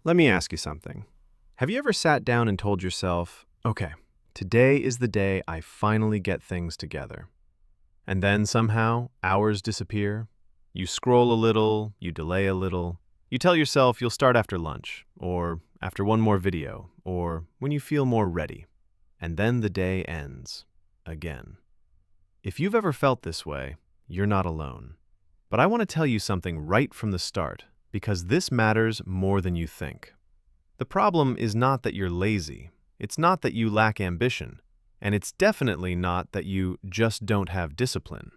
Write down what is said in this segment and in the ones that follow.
Let me ask you something. Have you ever sat down and told yourself, okay, today is the day I finally get things together? And then somehow, hours disappear. You scroll a little, you delay a little. You tell yourself you'll start after lunch, or after one more video, or when you feel more ready. And then the day ends. Again. If you've ever felt this way, you're not alone. But I want to tell you something right from the start, because this matters more than you think. The problem is not that you're lazy. It's not that you lack ambition. And it's definitely not that you just don't have discipline.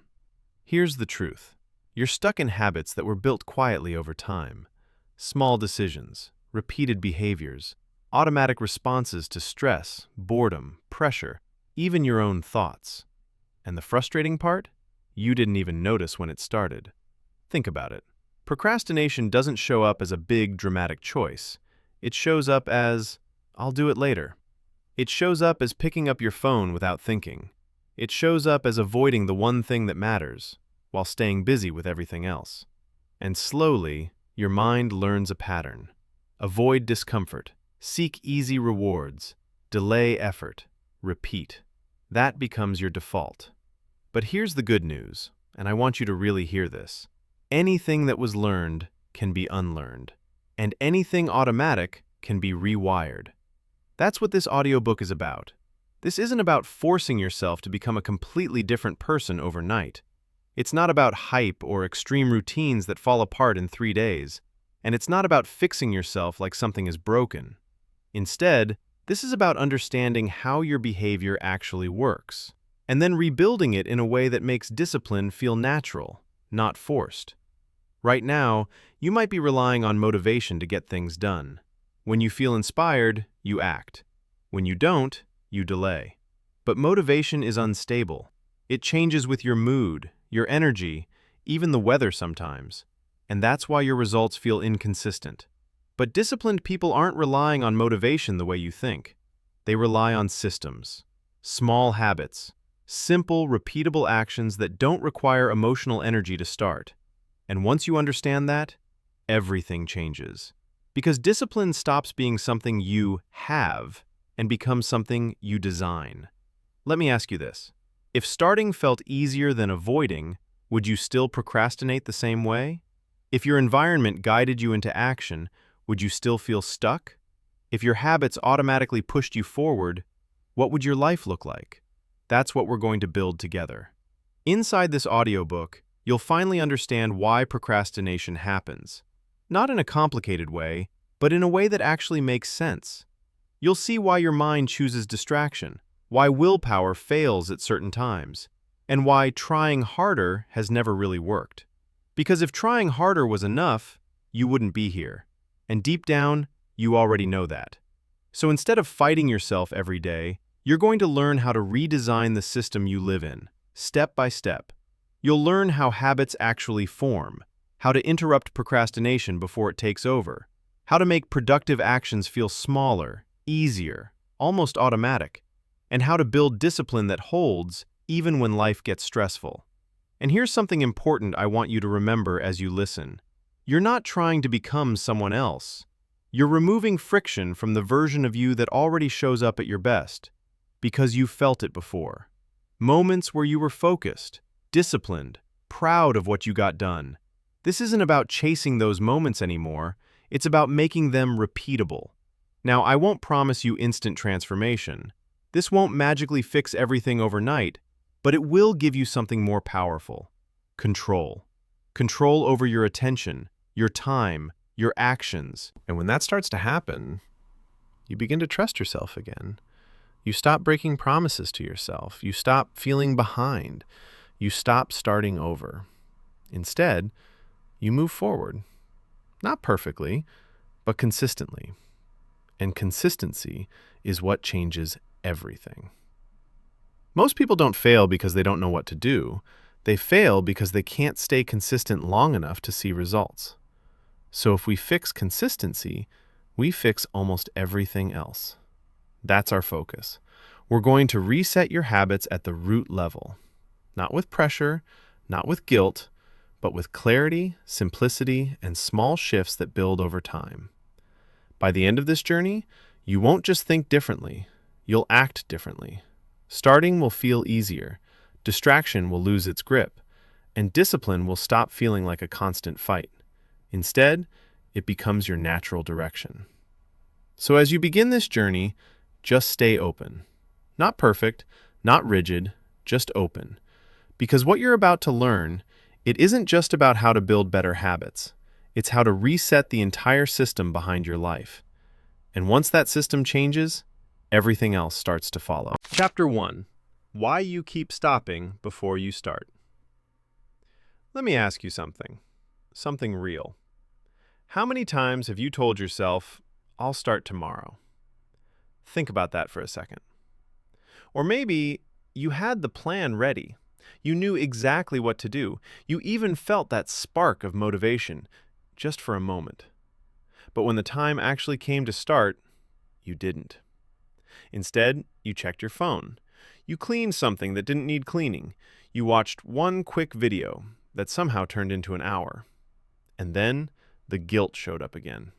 Here's the truth. You're stuck in habits that were built quietly over time. Small decisions, repeated behaviors, automatic responses to stress, boredom, pressure, even your own thoughts. And the frustrating part? You didn't even notice when it started. Think about it. Procrastination doesn't show up as a big, dramatic choice. It shows up as, I'll do it later. It shows up as picking up your phone without thinking. It shows up as avoiding the one thing that matters, while staying busy with everything else. And slowly, your mind learns a pattern. Avoid discomfort. Seek easy rewards. Delay effort. Repeat. That becomes your default. But here's the good news, and I want you to really hear this. Anything that was learned can be unlearned, and anything automatic can be rewired. That's what this audiobook is about. This isn't about forcing yourself to become a completely different person overnight. It's not about hype or extreme routines that fall apart in 3 days, and it's not about fixing yourself like something is broken. Instead, this is about understanding how your behavior actually works, and then rebuilding it in a way that makes discipline feel natural, not forced. Right now, you might be relying on motivation to get things done. When you feel inspired, you act. When you don't, you delay. But motivation is unstable. It changes with your mood, your energy, even the weather sometimes. And that's why your results feel inconsistent. But disciplined people aren't relying on motivation the way you think. They rely on systems, small habits, simple, repeatable actions that don't require emotional energy to start. And once you understand that, everything changes. Because discipline stops being something you have and becomes something you design. Let me ask you this. If starting felt easier than avoiding, would you still procrastinate the same way? If your environment guided you into action, would you still feel stuck? If your habits automatically pushed you forward, what would your life look like? That's what we're going to build together. Inside this audiobook, you'll finally understand why procrastination happens. Not in a complicated way, but in a way that actually makes sense. You'll see why your mind chooses distraction, why willpower fails at certain times, and why trying harder has never really worked. Because if trying harder was enough, you wouldn't be here. And deep down, you already know that. So instead of fighting yourself every day, you're going to learn how to redesign the system you live in, step by step. You'll learn how habits actually form, how to interrupt procrastination before it takes over, how to make productive actions feel smaller, easier, almost automatic, and how to build discipline that holds even when life gets stressful. And here's something important I want you to remember as you listen. You're not trying to become someone else. You're removing friction from the version of you that already shows up at your best, because you've felt it before. Moments where you were focused, disciplined, proud of what you got done. This isn't about chasing those moments anymore. It's about making them repeatable. Now, I won't promise you instant transformation. This won't magically fix everything overnight, but it will give you something more powerful. Control. Control over your attention, your time, your actions. And when that starts to happen, you begin to trust yourself again. You stop breaking promises to yourself. You stop feeling behind. You stop starting over. Instead, you move forward. Not perfectly, but consistently. And consistency is what changes everything. Most people don't fail because they don't know what to do. They fail because they can't stay consistent long enough to see results. So if we fix consistency, we fix almost everything else. That's our focus. We're going to reset your habits at the root level. Not with pressure, not with guilt, but with clarity, simplicity, and small shifts that build over time. By the end of this journey, you won't just think differently, you'll act differently. Starting will feel easier, distraction will lose its grip, and discipline will stop feeling like a constant fight. Instead, it becomes your natural direction. So as you begin this journey, just stay open. Not perfect, not rigid, just open. Because what you're about to learn, it isn't just about how to build better habits. It's how to reset the entire system behind your life. And once that system changes, everything else starts to follow. Chapter 1. Why you keep stopping before you start. Let me ask you something real. How many times have you told yourself, I'll start tomorrow? Think about that for a second. Or maybe you had the plan ready. You knew exactly what to do. You even felt that spark of motivation, just for a moment. But when the time actually came to start, you didn't. Instead, you checked your phone. You cleaned something that didn't need cleaning. You watched one quick video that somehow turned into an hour. And then the guilt showed up again.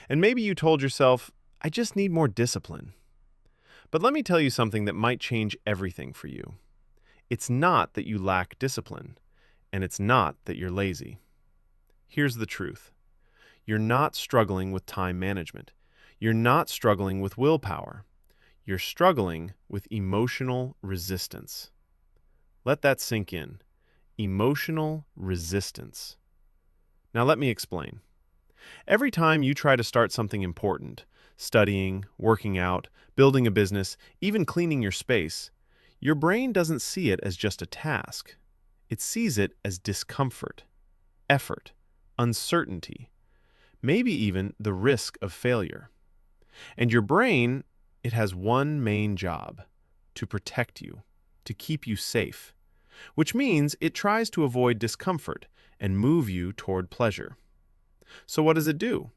And maybe you told yourself, I just need more discipline. But let me tell you something that might change everything for you. It's not that you lack discipline, and it's not that you're lazy. Here's the truth. You're not struggling with time management. You're not struggling with willpower. You're struggling with emotional resistance. Let that sink in. Emotional resistance. Now let me explain. Every time you try to start something important, studying, working out, building a business, even cleaning your space, your brain doesn't see it as just a task. It sees it as discomfort, effort, uncertainty, maybe even the risk of failure. And your brain, it has one main job: to protect you, to keep you safe, which means it tries to avoid discomfort and move you toward pleasure. So what does it do?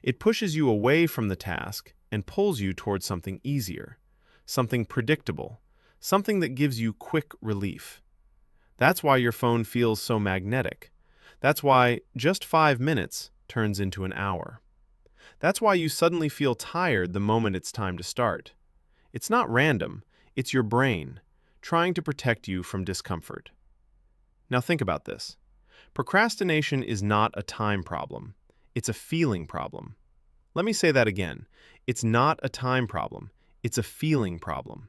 It pushes you away from the task and pulls you towards something easier, something predictable, something that gives you quick relief. That's why your phone feels so magnetic. That's why just 5 minutes turns into an hour. That's why you suddenly feel tired the moment it's time to start. It's not random, it's your brain trying to protect you from discomfort. Now think about this. Procrastination is not a time problem. It's a feeling problem. Let me say that again. It's not a time problem. It's a feeling problem.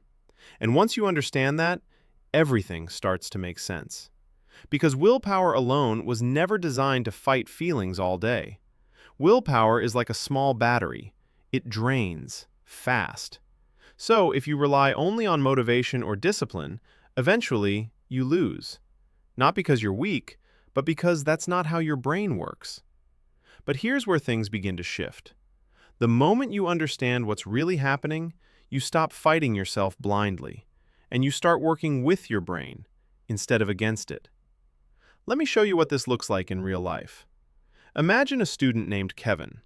And once you understand that, everything starts to make sense. Because willpower alone was never designed to fight feelings all day. Willpower is like a small battery. It drains fast. So if you rely only on motivation or discipline, eventually you lose. Not because you're weak, but because that's not how your brain works. But here's where things begin to shift. The moment you understand what's really happening, you stop fighting yourself blindly, and you start working with your brain instead of against it. Let me show you what this looks like in real life. Imagine a student named Kevin.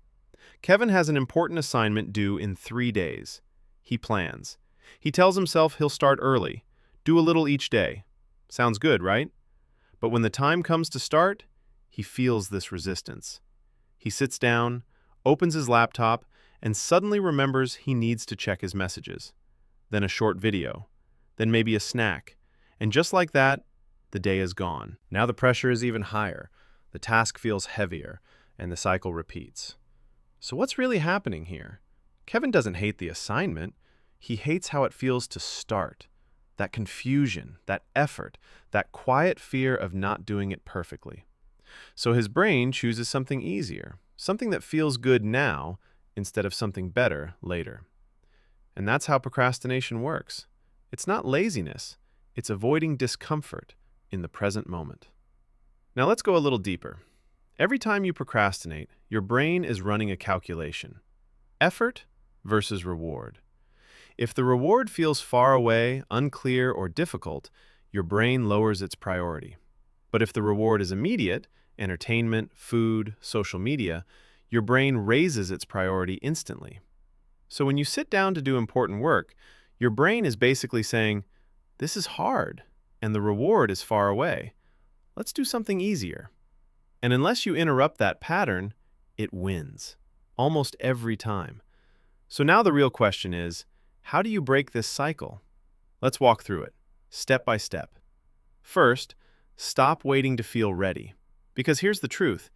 Kevin has an important assignment due in 3 days. He plans. He tells himself he'll start early, do a little each day. Sounds good, right? But when the time comes to start, he feels this resistance. He sits down, opens his laptop, and suddenly remembers he needs to check his messages. Then a short video. Then maybe a snack. And just like that, the day is gone. Now the pressure is even higher. The task feels heavier, and the cycle repeats. So what's really happening here? Kevin doesn't hate the assignment. He hates how it feels to start. That confusion, that effort, that quiet fear of not doing it perfectly. So his brain chooses something easier, something that feels good now instead of something better later. And that's how procrastination works. It's not laziness, it's avoiding discomfort in the present moment. Now let's go a little deeper. Every time you procrastinate, your brain is running a calculation. Effort versus reward. If the reward feels far away, unclear, or difficult, your brain lowers its priority. But if the reward is immediate, entertainment, food, social media, your brain raises its priority instantly. So when you sit down to do important work, your brain is basically saying, this is hard, and the reward is far away. Let's do something easier. And unless you interrupt that pattern, it wins. almost every time. So now the real question is, how do you break this cycle? Let's walk through it, step by step. First, stop waiting to feel ready. Because here's the truth,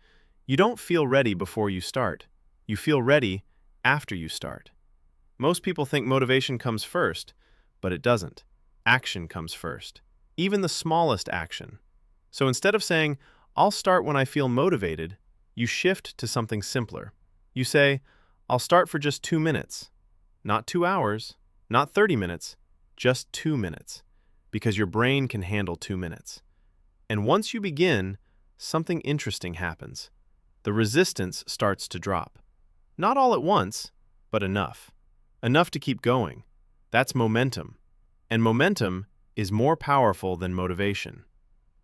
you don't feel ready before you start. You feel ready after you start. Most people think motivation comes first, but it doesn't. Action comes first, even the smallest action. So instead of saying, I'll start when I feel motivated, you shift to something simpler. You say, I'll start for just 2 minutes. Not 2 hours, not 30 minutes, just 2 minutes. Because your brain can handle 2 minutes. And once you begin, something interesting happens. The resistance starts to drop. Not all at once, but enough. Enough to keep going. That's momentum. And momentum is more powerful than motivation.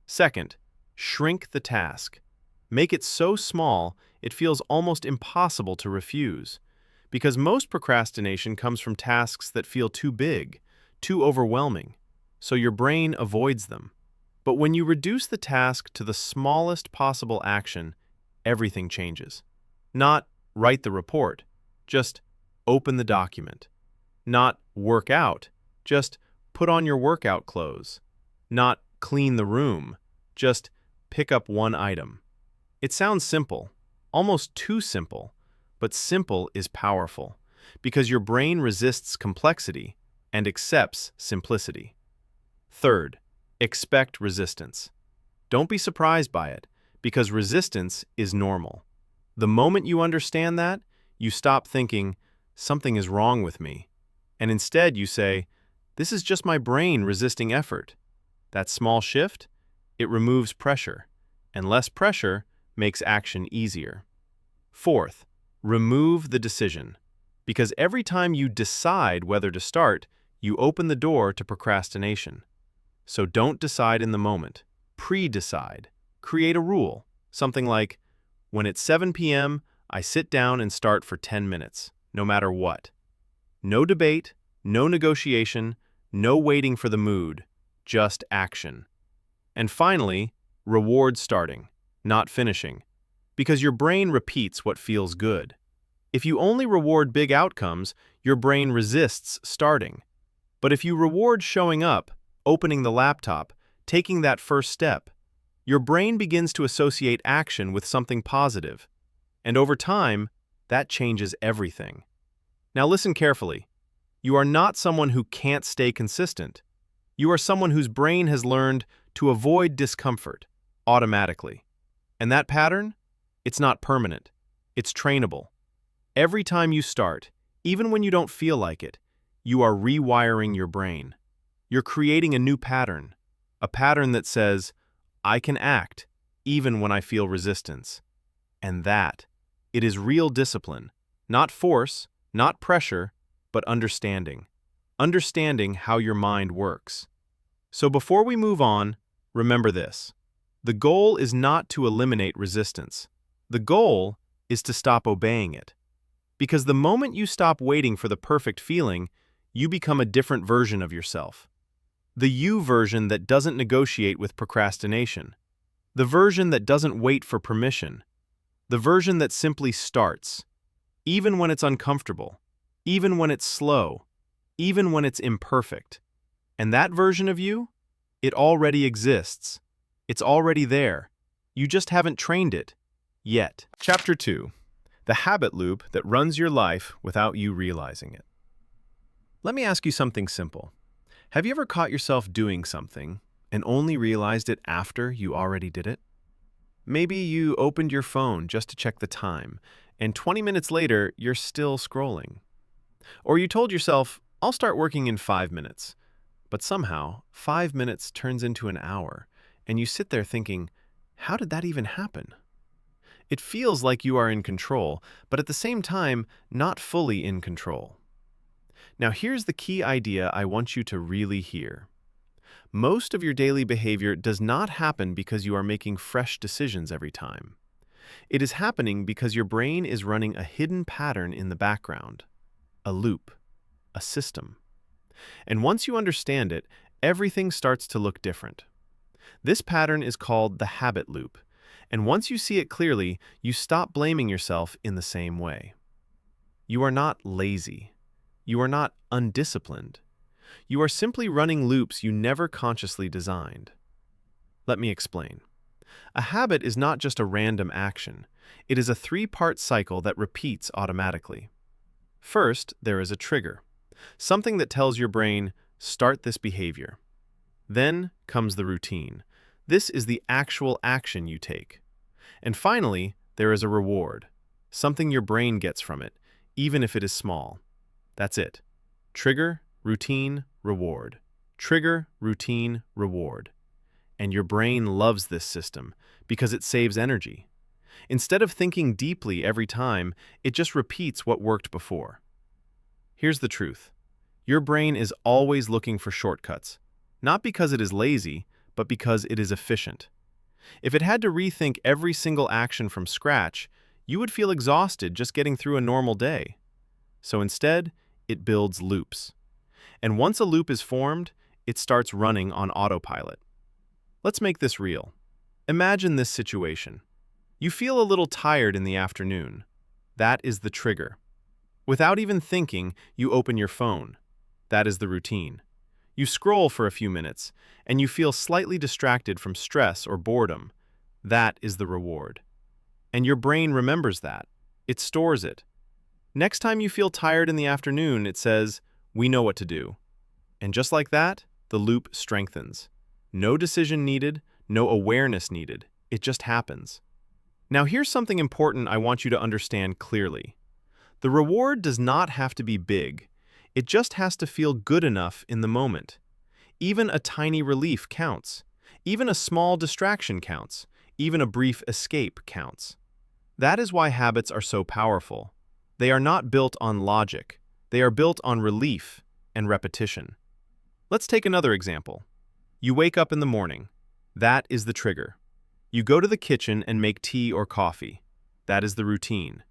Second, shrink the task. Make it so small it feels almost impossible to refuse. Because most procrastination comes from tasks that feel too big, too overwhelming. So your brain avoids them. But when you reduce the task to the smallest possible action, everything changes. Not write the report, just open the document. Not work out, just put on your workout clothes. Not clean the room, just pick up one item. It sounds simple, almost too simple, but simple is powerful because your brain resists complexity and accepts simplicity. Third, expect resistance. Don't be surprised by it, because resistance is normal. The moment you understand that, you stop thinking, something is wrong with me, and instead you say, this is just my brain resisting effort. That small shift, it removes pressure, and less pressure makes action easier. Fourth, remove the decision, because every time you decide whether to start, you open the door to procrastination. So don't decide in the moment. Pre-decide. Create a rule. Something like, when it's 7 p.m., I sit down and start for 10 minutes, no matter what. No debate, no negotiation, no waiting for the mood, just action. And finally, reward starting, not finishing, because your brain repeats what feels good. If you only reward big outcomes, your brain resists starting. But if you reward showing up, opening the laptop, taking that first step, your brain begins to associate action with something positive. And over time, that changes everything. Now listen carefully. You are not someone who can't stay consistent. You are someone whose brain has learned to avoid discomfort automatically. And that pattern? It's not permanent. It's trainable. Every time you start, even when you don't feel like it, you are rewiring your brain. You're creating a new pattern, a pattern that says, I can act, even when I feel resistance. And it is real discipline, not force, not pressure, but understanding. Understanding how your mind works. So before we move on, remember this. The goal is not to eliminate resistance. The goal is to stop obeying it. Because the moment you stop waiting for the perfect feeling, you become a different version of yourself. The you version that doesn't negotiate with procrastination. The version that doesn't wait for permission. The version that simply starts, even when it's uncomfortable, even when it's slow, even when it's imperfect. And that version of you, it already exists. It's already there. You just haven't trained it yet. Chapter 2. The habit loop that runs your life without you realizing it. Let me ask you something simple. Have you ever caught yourself doing something and only realized it after you already did it? Maybe you opened your phone just to check the time, and 20 minutes later, you're still scrolling. Or you told yourself, I'll start working in 5 minutes. But somehow, 5 minutes turns into an hour, and you sit there thinking, how did that even happen? It feels like you are in control, but at the same time, not fully in control. Now here's the key idea I want you to really hear. Most of your daily behavior does not happen because you are making fresh decisions every time. It is happening because your brain is running a hidden pattern in the background, a loop, a system. And once you understand it, everything starts to look different. This pattern is called the habit loop, and once you see it clearly, you stop blaming yourself in the same way. You are not lazy. You are not undisciplined. You are simply running loops you never consciously designed. Let me explain. A habit is not just a random action. It is a three-part cycle that repeats automatically. First, there is a trigger, something that tells your brain, start this behavior. Then comes the routine. This is the actual action you take. And finally, there is a reward, something your brain gets from it, even if it is small. That's it. Trigger, routine, reward. Trigger, routine, reward. And your brain loves this system because it saves energy. Instead of thinking deeply every time, it just repeats what worked before. Here's the truth. Your brain is always looking for shortcuts, not because it is lazy, but because it is efficient. If it had to rethink every single action from scratch, you would feel exhausted just getting through a normal day. So instead, it builds loops. And once a loop is formed, it starts running on autopilot. Let's make this real. Imagine this situation. You feel a little tired in the afternoon. That is the trigger. Without even thinking, you open your phone. That is the routine. You scroll for a few minutes, and you feel slightly distracted from stress or boredom. That is the reward. And your brain remembers that. It stores it. Next time you feel tired in the afternoon, it says, we know what to do. And just like that, the loop strengthens. No decision needed, no awareness needed. It just happens. Now here's something important I want you to understand clearly. The reward does not have to be big. It just has to feel good enough in the moment. Even a tiny relief counts. Even a small distraction counts. Even a brief escape counts. That is why habits are so powerful. They are not built on logic. They are built on relief and repetition. Let's take another example. You wake up in the morning. That is the trigger. You go to the kitchen and make tea or coffee. That is the routine.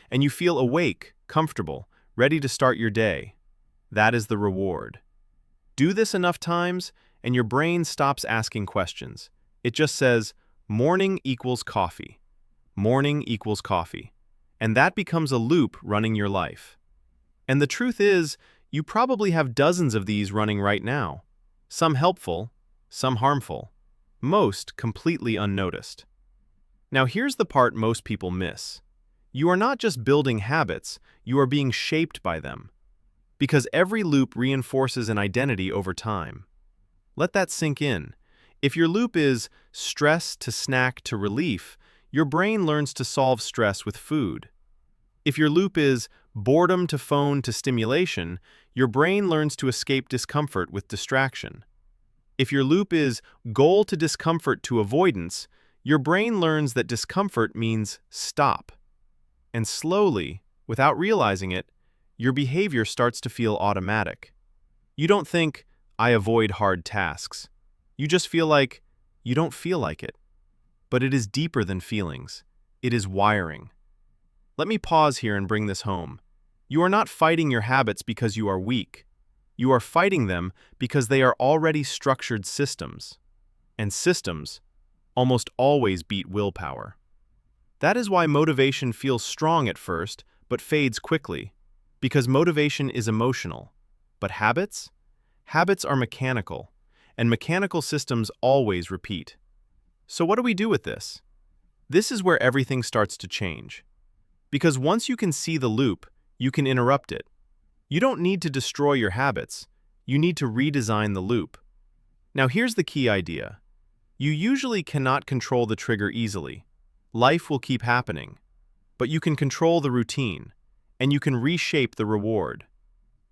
And you feel awake, comfortable, ready to start your day. That is the reward. Do this enough times, and your brain stops asking questions. It just says, morning equals coffee. Morning equals coffee. And that becomes a loop running your life. And the truth is, you probably have dozens of these running right now. Some helpful, some harmful, most completely unnoticed. Now here's the part most people miss. You are not just building habits, you are being shaped by them. Because every loop reinforces an identity over time. Let that sink in. If your loop is stress to snack to relief, your brain learns to solve stress with food. If your loop is boredom to phone to stimulation, your brain learns to escape discomfort with distraction. If your loop is goal to discomfort to avoidance, your brain learns that discomfort means stop. And slowly, without realizing it, your behavior starts to feel automatic. You don't think, I avoid hard tasks. You just feel like you don't feel like it. But it is deeper than feelings. It is wiring. Let me pause here and bring this home. You are not fighting your habits because you are weak. You are fighting them because they are already structured systems. And systems almost always beat willpower. That is why motivation feels strong at first, but fades quickly. Because motivation is emotional. But habits? Habits are mechanical, and mechanical systems always repeat. So what do we do with this? This is where everything starts to change. Because once you can see the loop, you can interrupt it. You don't need to destroy your habits. You need to redesign the loop. Now here's the key idea. You usually cannot control the trigger easily. Life will keep happening. But you can control the routine, and you can reshape the reward.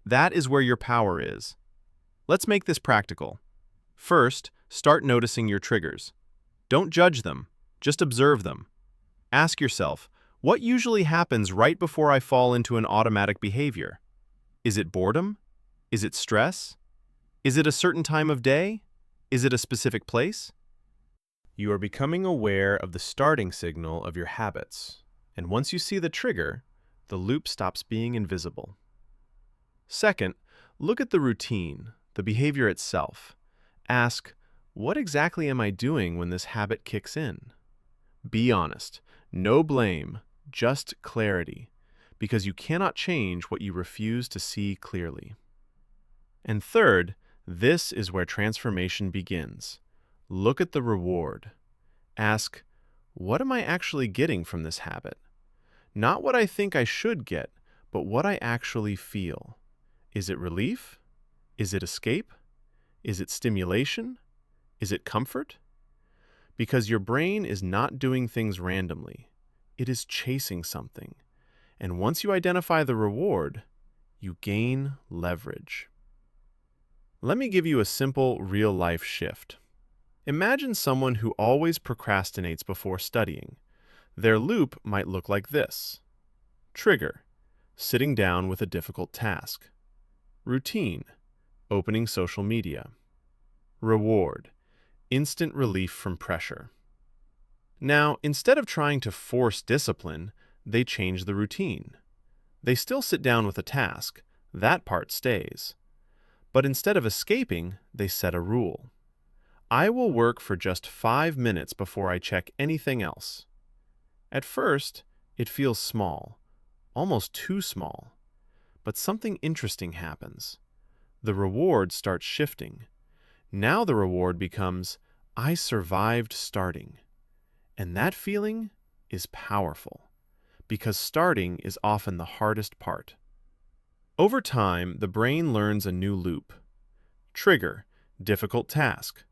That is where your power is. Let's make this practical. First, start noticing your triggers. Don't judge them, just observe them. Ask yourself, what usually happens right before I fall into an automatic behavior? Is it boredom? Is it stress? Is it a certain time of day? Is it a specific place? You are becoming aware of the starting signal of your habits, and once you see the trigger, the loop stops being invisible. Second, look at the routine, the behavior itself. Ask, what exactly am I doing when this habit kicks in? Be honest. No blame, just clarity. because you cannot change what you refuse to see clearly. And third, this is where transformation begins. Look at the reward. Ask, what am I actually getting from this habit? Not what I think I should get, but what I actually feel. Is it relief? Is it escape? Is it stimulation? Is it comfort? Because your brain is not doing things randomly. It is chasing something. And once you identify the reward, you gain leverage. Let me give you a simple, real-life shift. Imagine someone who always procrastinates before studying. Their loop might look like this. Trigger, sitting down with a difficult task. Routine, opening social media. Reward, instant relief from pressure. Now, instead of trying to force discipline, they change the routine. They still sit down with a task. That part stays. But instead of escaping, they set a rule. I will work for just 5 minutes before I check anything else. At first, it feels small, almost too small. But something interesting happens. The reward starts shifting. Now the reward becomes, I survived starting. And that feeling is powerful, because starting is often the hardest part. Over time, the brain learns a new loop. Trigger, difficult task.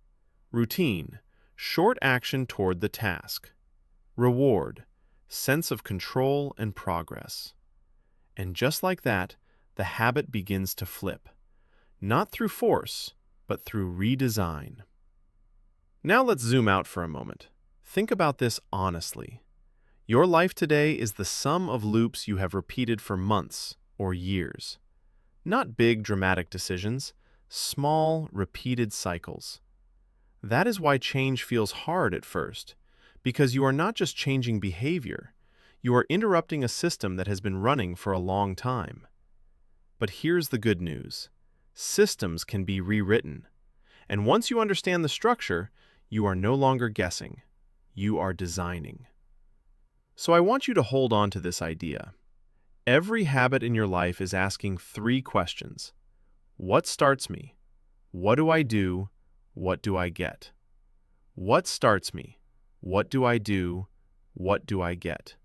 Routine, short action toward the task. Reward, sense of control and progress. And just like that, the habit begins to flip. Not through force, but through redesign. Now let's zoom out for a moment. Think about this honestly. Your life today is the sum of loops you have repeated for months or years. Not big, dramatic decisions, small, repeated cycles. That is why change feels hard at first, because you are not just changing behavior, you are interrupting a system that has been running for a long time. But here's the good news. Systems can be rewritten. And once you understand the structure, you are no longer guessing. You are designing. So I want you to hold on to this idea. Every habit in your life is asking 3 questions. What starts me? What do I do? What do I get? What starts me? What do I do? What do I get?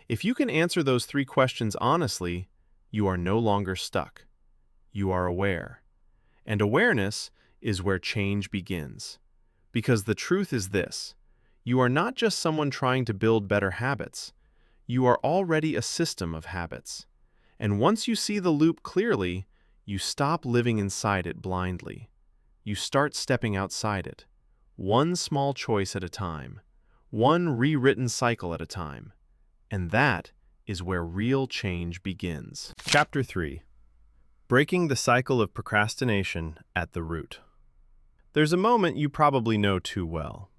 If you can answer those 3 questions honestly, you are no longer stuck. You are aware. And awareness is where change begins. Because the truth is this, you are not just someone trying to build better habits. You are already a system of habits. And once you see the loop clearly, you stop living inside it blindly. You start stepping outside it, one small choice at a time, one rewritten cycle at a time. And that is where real change begins. Chapter 3. Breaking the cycle of procrastination at the root. There's a moment you probably know too well.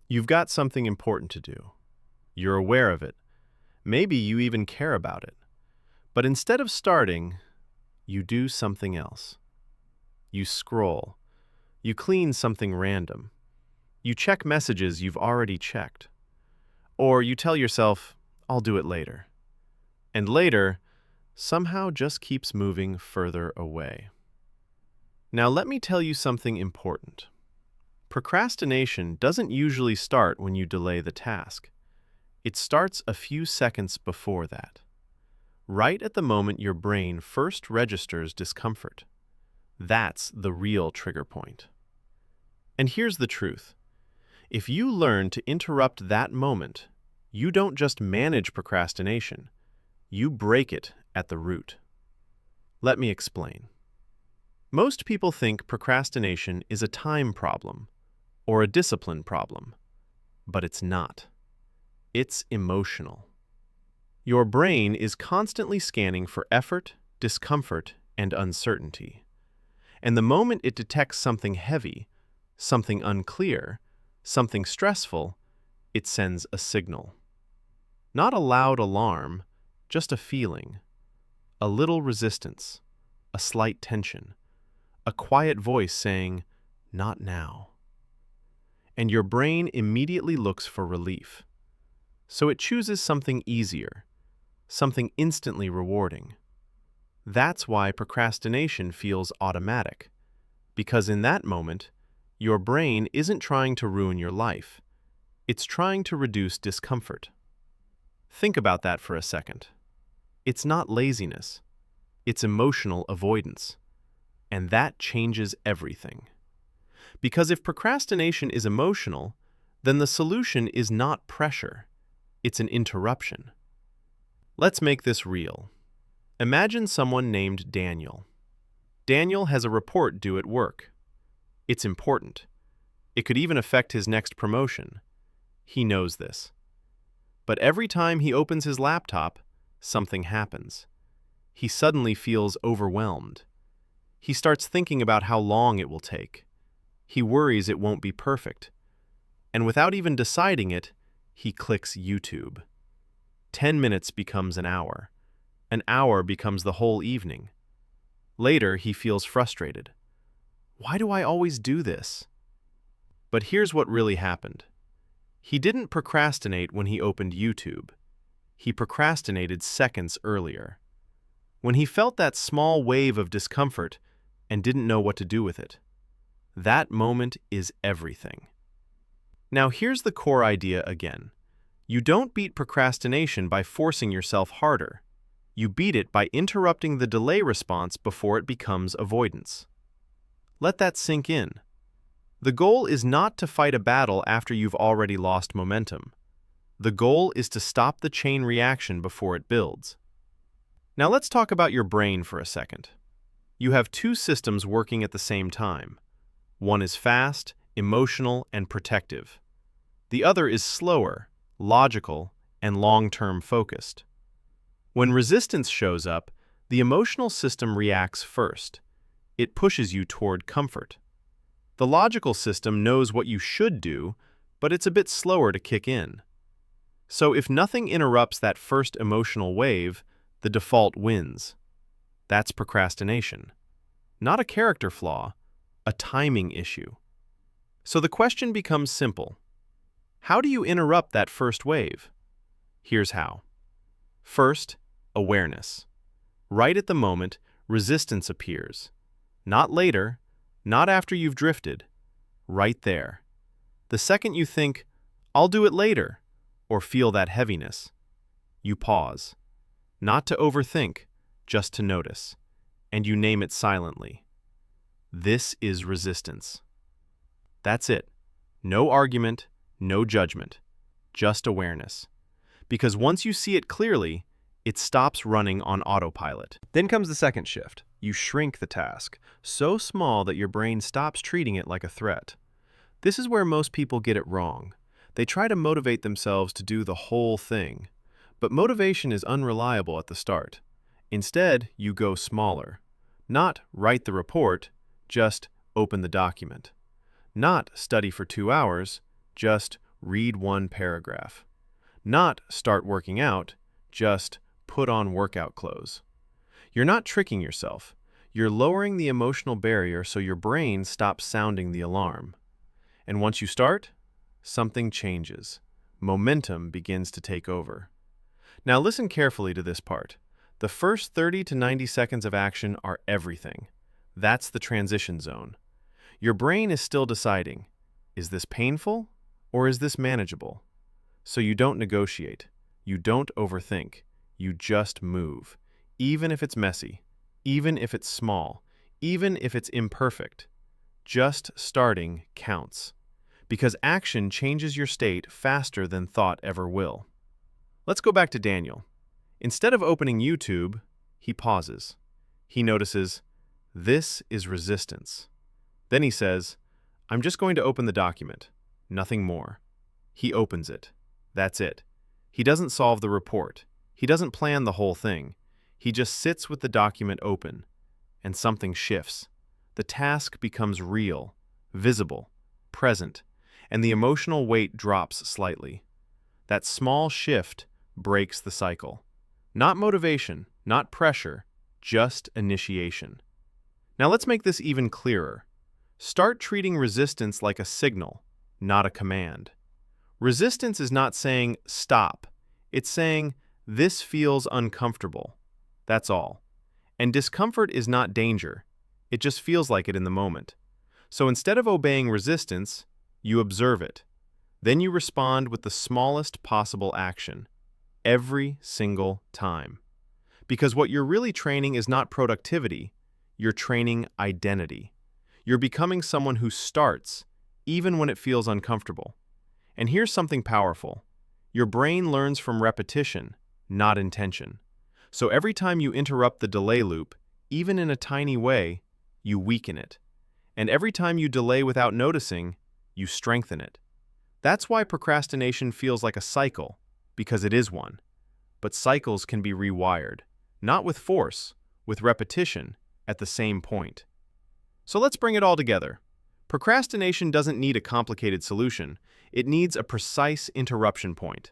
You've got something important to do. You're aware of it. Maybe you even care about it. But instead of starting, you do something else. You scroll. You clean something random. You check messages you've already checked. Or you tell yourself, I'll do it later. And later somehow just keeps moving further away. Now let me tell you something important. Procrastination doesn't usually start when you delay the task. It starts a few seconds before that. Right at the moment your brain first registers discomfort. That's the real trigger point. And here's the truth. If you learn to interrupt that moment, you don't just manage procrastination, you break it at the root. Let me explain. Most people think procrastination is a time problem or a discipline problem, but it's not. It's emotional. Your brain is constantly scanning for effort, discomfort, and uncertainty. And the moment it detects something heavy, something unclear, something stressful, it sends a signal. Not a loud alarm, just a feeling. A little resistance, a slight tension, a quiet voice saying, "Not now." And your brain immediately looks for relief. So it chooses something easier, something instantly rewarding. That's why procrastination feels automatic, because in that moment, your brain isn't trying to ruin your life. It's trying to reduce discomfort. Think about that for a second. It's not laziness. It's emotional avoidance. And that changes everything. Because if procrastination is emotional, then the solution is not pressure. It's an interruption. Let's make this real. Imagine someone named Daniel. Daniel has a report due at work. It's important. It could even affect his next promotion. He knows this. But every time he opens his laptop, something happens. He suddenly feels overwhelmed. He starts thinking about how long it will take. He worries it won't be perfect. And without even deciding it, he clicks YouTube. 10 minutes becomes an hour. An hour becomes the whole evening. Later, he feels frustrated. Why do I always do this? But here's what really happened. He didn't procrastinate when he opened YouTube. He procrastinated seconds earlier. When he felt that small wave of discomfort and didn't know what to do with it. That moment is everything. Now here's the core idea again. You don't beat procrastination by forcing yourself harder. You beat it by interrupting the delay response before it becomes avoidance. Let that sink in. The goal is not to fight a battle after you've already lost momentum. The goal is to stop the chain reaction before it builds. Now let's talk about your brain for a second. You have two systems working at the same time. One is fast, emotional, and protective. The other is slower, logical, and long-term focused. When resistance shows up, the emotional system reacts first. It pushes you toward comfort. The logical system knows what you should do, but it's a bit slower to kick in. So if nothing interrupts that first emotional wave, the default wins. That's procrastination. Not a character flaw, a timing issue. So the question becomes simple. How do you interrupt that first wave? Here's how. First, awareness. Right at the moment, resistance appears. Not later, not after you've drifted. Right there. The second you think, I'll do it later, or feel that heaviness, you pause. Not to overthink, just to notice. And you name it silently. This is resistance. That's it. No argument, no judgment, just awareness. Because once you see it clearly, it stops running on autopilot. Then comes the second shift. You shrink the task, so small that your brain stops treating it like a threat. This is where most people get it wrong. They try to motivate themselves to do the whole thing. But motivation is unreliable at the start. Instead, you go smaller. Not write the report, just open the document. Not study for 2 hours, just read 1 paragraph. Not start working out, just put on workout clothes. You're not tricking yourself. You're lowering the emotional barrier so your brain stops sounding the alarm. And once you start, something changes. Momentum begins to take over. Now listen carefully to this part. The first 30 to 90 seconds of action are everything. That's the transition zone. Your brain is still deciding, is this painful or is this manageable? So you don't negotiate. You don't overthink. You just move. Even if it's messy, even if it's small, even if it's imperfect. Just starting counts. Because action changes your state faster than thought ever will. Let's go back to Daniel. Instead of opening YouTube, he pauses. He notices, this is resistance. Then he says, I'm just going to open the document. Nothing more. He opens it. That's it. He doesn't solve the report. He doesn't plan the whole thing. He just sits with the document open. And something shifts. The task becomes real, visible, present, and the emotional weight drops slightly. That small shift breaks the cycle. Not motivation, not pressure, just initiation. Now let's make this even clearer. Start treating resistance like a signal, not a command. Resistance is not saying, stop. It's saying, This feels uncomfortable. That's all. And discomfort is not danger. It just feels like it in the moment. So instead of obeying resistance, you observe it. Then you respond with the smallest possible action, every single time. Because what you're really training is not productivity, you're training identity. You're becoming someone who starts, even when it feels uncomfortable. And here's something powerful. Your brain learns from repetition, not intention. So every time you interrupt the delay loop, even in a tiny way, you weaken it. And every time you delay without noticing, you strengthen it. That's why procrastination feels like a cycle, because it is one. But cycles can be rewired, not with force, with repetition, at the same point. So let's bring it all together. Procrastination doesn't need a complicated solution. It needs a precise interruption point.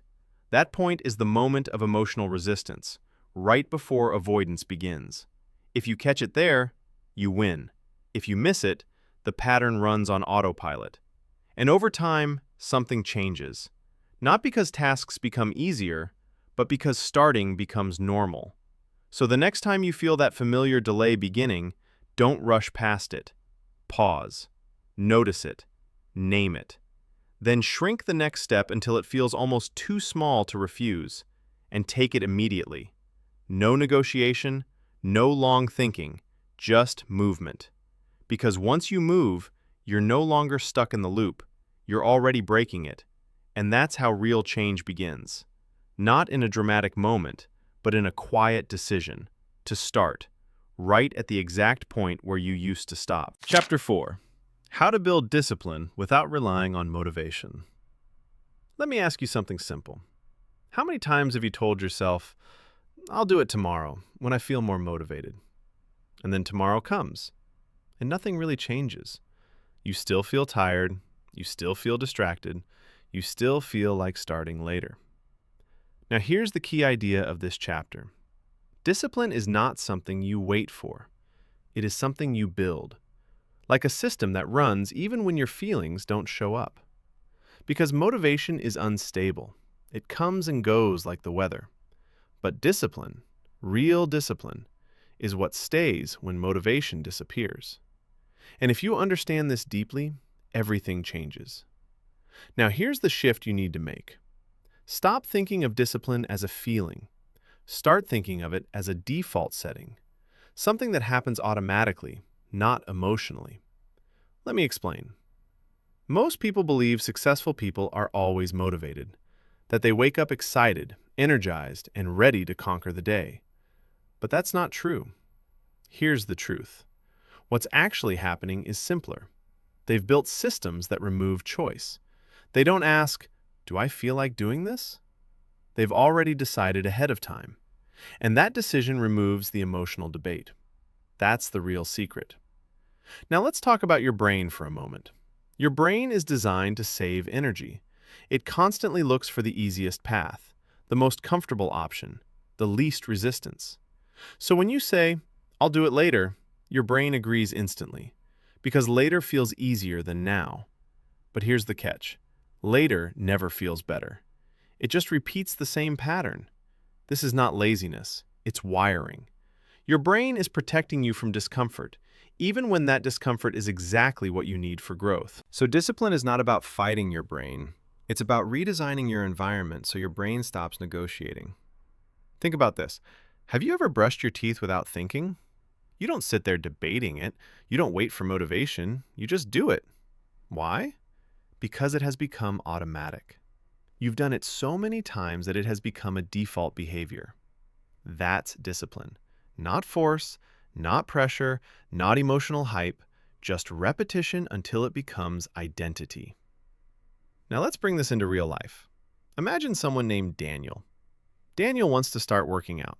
That point is the moment of emotional resistance, right before avoidance begins. If you catch it there, you win. If you miss it, the pattern runs on autopilot. And over time, something changes. Not because tasks become easier, but because starting becomes normal. So the next time you feel that familiar delay beginning, don't rush past it. Pause. Notice it. Name it. Then shrink the next step until it feels almost too small to refuse, and take it immediately. No negotiation, no long thinking, just movement. Because once you move, you're no longer stuck in the loop. You're already breaking it. And that's how real change begins. Not in a dramatic moment, but in a quiet decision to start, right at the exact point where you used to stop. Chapter 4. How to build discipline without relying on motivation. Let me ask you something simple. How many times have you told yourself, I'll do it tomorrow when I feel more motivated? And then tomorrow comes, and nothing really changes. You still feel tired, you still feel distracted, you still feel like starting later. Now here's the key idea of this chapter. Discipline is not something you wait for. It is something you build. Like a system that runs even when your feelings don't show up. Because motivation is unstable. It comes and goes like the weather. But discipline, real discipline, is what stays when motivation disappears. And if you understand this deeply, everything changes. Now here's the shift you need to make. Stop thinking of discipline as a feeling. Start thinking of it as a default setting. Something that happens automatically, not emotionally. Let me explain. Most people believe successful people are always motivated, that they wake up excited, energized, and ready to conquer the day. But that's not true. Here's the truth. What's actually happening is simpler. They've built systems that remove choice. They don't ask, do I feel like doing this? They've already decided ahead of time. And that decision removes the emotional debate. That's the real secret. Now let's talk about your brain for a moment. Your brain is designed to save energy. It constantly looks for the easiest path, the most comfortable option, the least resistance. So when you say, I'll do it later, your brain agrees instantly, because later feels easier than now. But here's the catch. Later never feels better. It just repeats the same pattern. This is not laziness, it's wiring. Your brain is protecting you from discomfort, even when that discomfort is exactly what you need for growth. So discipline is not about fighting your brain. It's about redesigning your environment so your brain stops negotiating. Think about this. Have you ever brushed your teeth without thinking? You don't sit there debating it. You don't wait for motivation. You just do it. Why? Because it has become automatic. You've done it so many times that it has become a default behavior. That's discipline. Not force, not pressure, not emotional hype, just repetition until it becomes identity. Now let's bring this into real life. Imagine someone named Daniel. Daniel wants to start working out.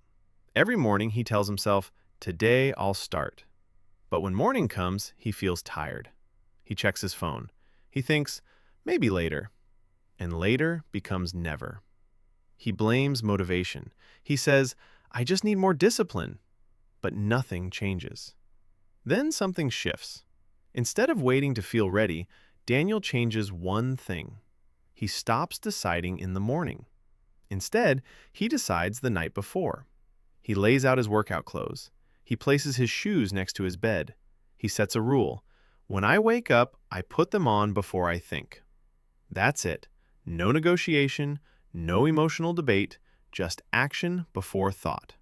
Every morning he tells himself, today I'll start. But when morning comes, he feels tired. He checks his phone. He thinks, maybe later. And later becomes never. He blames motivation. He says, I just need more discipline. But nothing changes. Then something shifts. Instead of waiting to feel ready, Daniel changes one thing. He stops deciding in the morning. Instead, he decides the night before. He lays out his workout clothes. He places his shoes next to his bed. He sets a rule. When I wake up, I put them on before I think. That's it. No negotiation, no emotional debate, just action before thought.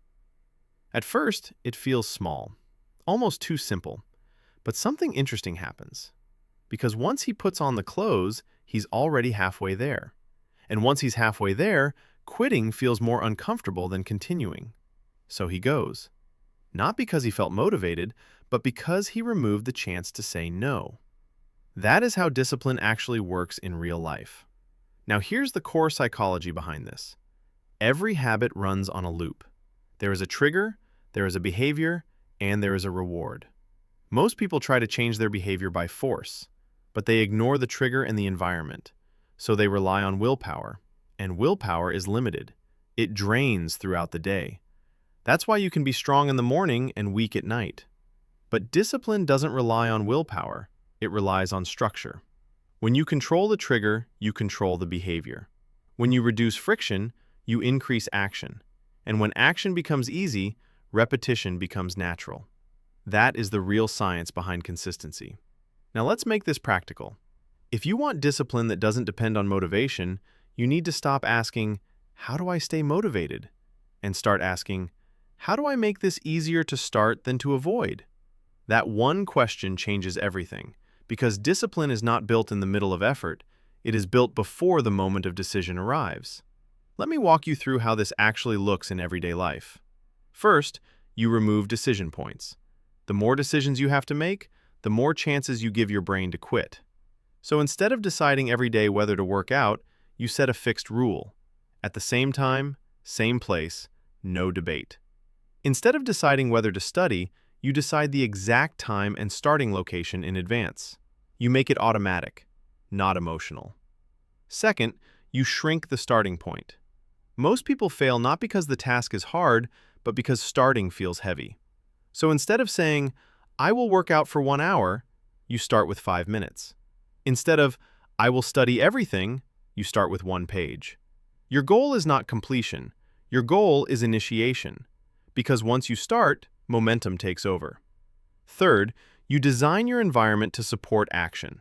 At first, it feels small, almost too simple. But something interesting happens. Because once he puts on the clothes, he's already halfway there. And once he's halfway there, quitting feels more uncomfortable than continuing. So he goes. Not because he felt motivated, but because he removed the chance to say no. That is how discipline actually works in real life. Now here's the core psychology behind this. Every habit runs on a loop. There is a trigger, there is a behavior, and there is a reward. Most people try to change their behavior by force, but they ignore the trigger and the environment. So they rely on willpower, and willpower is limited. It drains throughout the day. That's why you can be strong in the morning and weak at night. But discipline doesn't rely on willpower. It relies on structure. When you control the trigger, you control the behavior. When you reduce friction, you increase action. And when action becomes easy, repetition becomes natural. That is the real science behind consistency. Now let's make this practical. If you want discipline that doesn't depend on motivation, you need to stop asking, "How do I stay motivated?" and start asking, "How do I make this easier to start than to avoid?" That one question changes everything, because discipline is not built in the middle of effort, it is built before the moment of decision arrives. Let me walk you through how this actually looks in everyday life. First, you remove decision points. The more decisions you have to make, the more chances you give your brain to quit. So instead of deciding every day whether to work out, you set a fixed rule. At the same time, same place, no debate. Instead of deciding whether to study, you decide the exact time and starting location in advance. You make it automatic, not emotional. Second, you shrink the starting point. Most people fail not because the task is hard, but because starting feels heavy. So instead of saying, "I will work out for 1 hour," you start with 5 minutes. Instead of, "I will study everything," you start with 1 page. Your goal is not completion. Your goal is initiation. Because once you start, momentum takes over. Third, you design your environment to support action.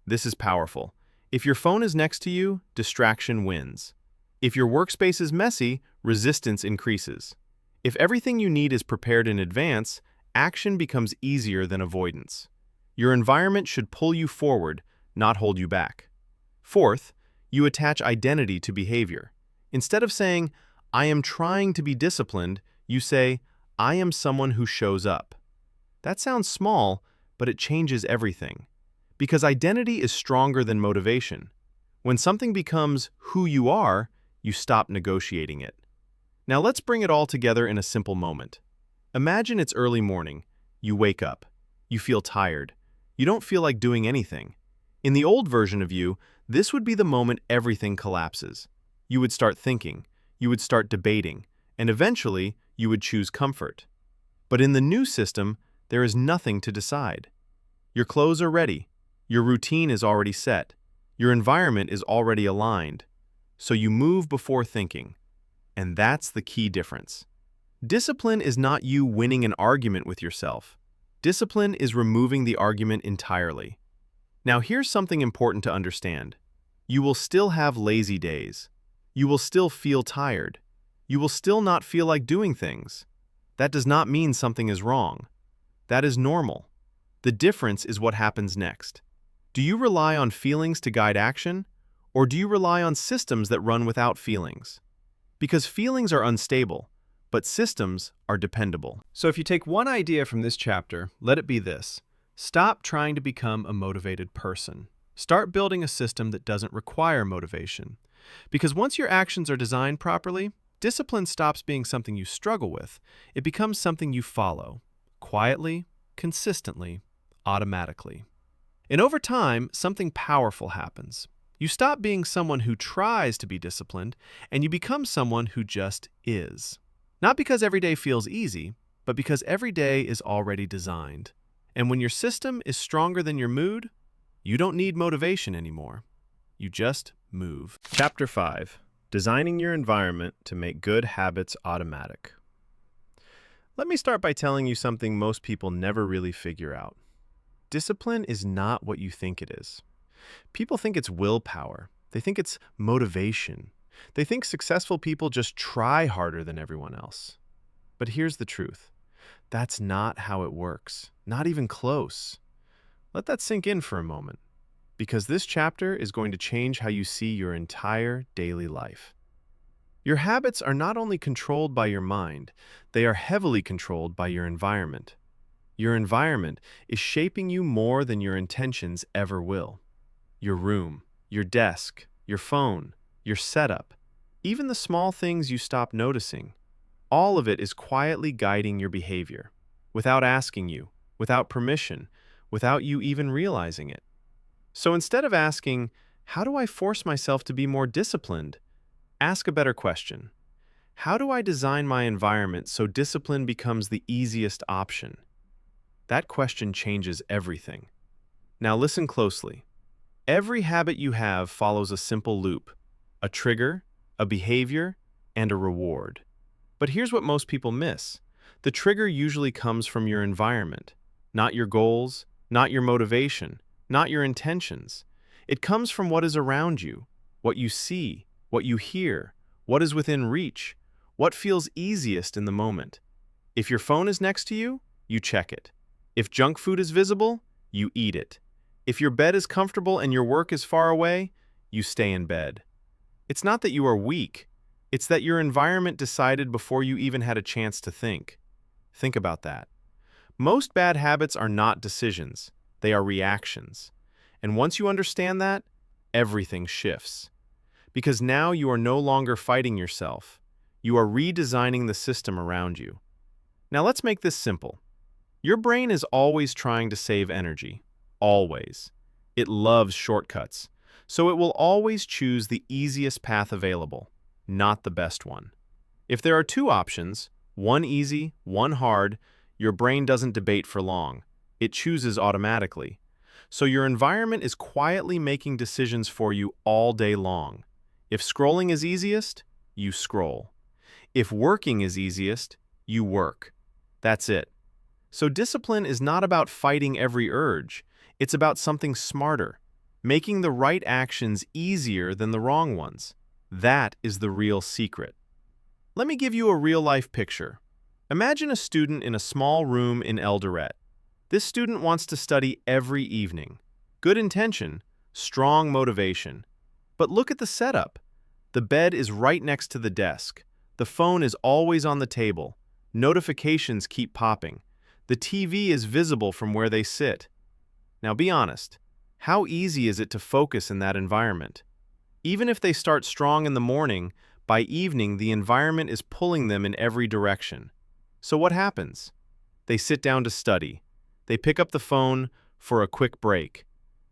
This is powerful. If your phone is next to you, distraction wins. If your workspace is messy, resistance increases. If everything you need is prepared in advance, action becomes easier than avoidance. Your environment should pull you forward, not hold you back. Fourth, you attach identity to behavior. Instead of saying, "I am trying to be disciplined," you say, "I am someone who shows up." That sounds small, but it changes everything. Because identity is stronger than motivation. When something becomes who you are, you stop negotiating it. Now let's bring it all together in a simple moment. Imagine it's early morning. You wake up. You feel tired. You don't feel like doing anything. In the old version of you, this would be the moment everything collapses. You would start thinking. You would start debating. And eventually, you would choose comfort. But in the new system, there is nothing to decide. Your clothes are ready. Your routine is already set. Your environment is already aligned. So you move before thinking. And that's the key difference. Discipline is not you winning an argument with yourself. Discipline is removing the argument entirely. Now here's something important to understand. You will still have lazy days. You will still feel tired. You will still not feel like doing things. That does not mean something is wrong. That is normal. The difference is what happens next. Do you rely on feelings to guide action, or do you rely on systems that run without feelings? Because feelings are unstable, but systems are dependable. So if you take one idea from this chapter, let it be this. Stop trying to become a motivated person. Start building a system that doesn't require motivation. Because once your actions are designed properly, discipline stops being something you struggle with. It becomes something you follow, quietly, consistently, automatically. And over time, something powerful happens. You stop being someone who tries to be disciplined, and you become someone who just is. Not because every day feels easy, but because every day is already designed. And when your system is stronger than your mood, you don't need motivation anymore. You just move. Chapter 5. Designing your environment to make good habits automatic. Let me start by telling you something most people never really figure out. Discipline is not what you think it is. People think it's willpower. They think it's motivation. They think successful people just try harder than everyone else. But here's the truth. That's not how it works. Not even close. Let that sink in for a moment, because this chapter is going to change how you see your entire daily life. Your habits are not only controlled by your mind, they are heavily controlled by your environment. Your environment is shaping you more than your intentions ever will. Your room, your desk, your phone, your setup, even the small things you stop noticing, all of it is quietly guiding your behavior, without asking you, without permission, without you even realizing it. So instead of asking, how do I force myself to be more disciplined? Ask a better question. How do I design my environment so discipline becomes the easiest option? That question changes everything. Now listen closely. Every habit you have follows a simple loop: a trigger, a behavior, and a reward. But here's what most people miss. The trigger usually comes from your environment, not your goals, not your motivation, not your intentions. It comes from what is around you, what you see, what you hear, what is within reach, what feels easiest in the moment. If your phone is next to you, you check it. If junk food is visible, you eat it. If your bed is comfortable and your work is far away, you stay in bed. It's not that you are weak. It's that your environment decided before you even had a chance to think. Think about that. Most bad habits are not decisions. They are reactions. And once you understand that, everything shifts. Because now you are no longer fighting yourself. You are redesigning the system around you. Now let's make this simple. Your brain is always trying to save energy. Always. It loves shortcuts. So it will always choose the easiest path available, not the best one. If there are two options, one easy, one hard, your brain doesn't debate for long. It chooses automatically. So your environment is quietly making decisions for you all day long. If scrolling is easiest, you scroll. If working is easiest, you work. That's it. So discipline is not about fighting every urge. It's about something smarter, making the right actions easier than the wrong ones. That is the real secret. Let me give you a real-life picture. Imagine a student in a small room in Eldoret. This student wants to study every evening. Good intention, strong motivation. But look at the setup. The bed is right next to the desk. The phone is always on the table. Notifications keep popping. The TV is visible from where they sit. Now be honest. How easy is it to focus in that environment? Even if they start strong in the morning, by evening the environment is pulling them in every direction. So what happens? They sit down to study. They pick up the phone for a quick break.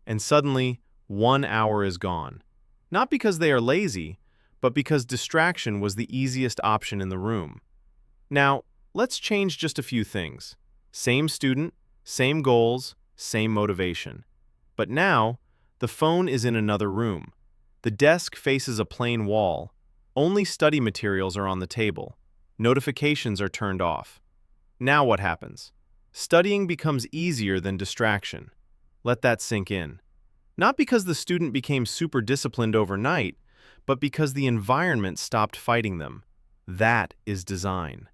And suddenly, 1 hour is gone. Not because they are lazy, but because distraction was the easiest option in the room. Now, let's change just a few things. Same student, same goals, same motivation. But now, the phone is in another room. The desk faces a plain wall. Only study materials are on the table. Notifications are turned off. Now what happens? Studying becomes easier than distraction. Let that sink in. Not because the student became super disciplined overnight, but because the environment stopped fighting them. That is design.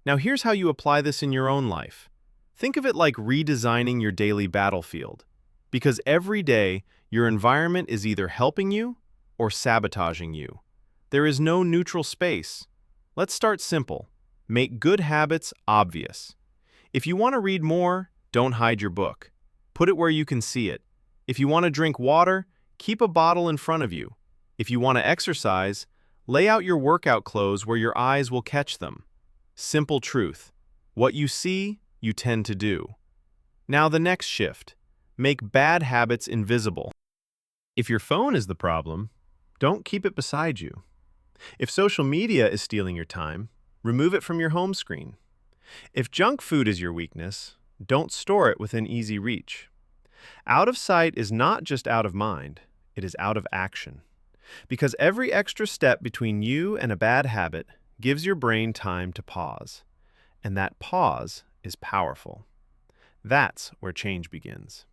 Now here's how you apply this in your own life. Think of it like redesigning your daily battlefield. Because every day, your environment is either helping you or sabotaging you. There is no neutral space. Let's start simple. Make good habits obvious. If you want to read more, don't hide your book. Put it where you can see it. If you want to drink water, keep a bottle in front of you. If you want to exercise, lay out your workout clothes where your eyes will catch them. Simple truth. What you see, you tend to do. Now the next shift. Make bad habits invisible. If your phone is the problem, don't keep it beside you. If social media is stealing your time, remove it from your home screen. If junk food is your weakness, don't store it within easy reach. Out of sight is not just out of mind, it is out of action. Because every extra step between you and a bad habit gives your brain time to pause. And that pause is powerful. That's where change begins.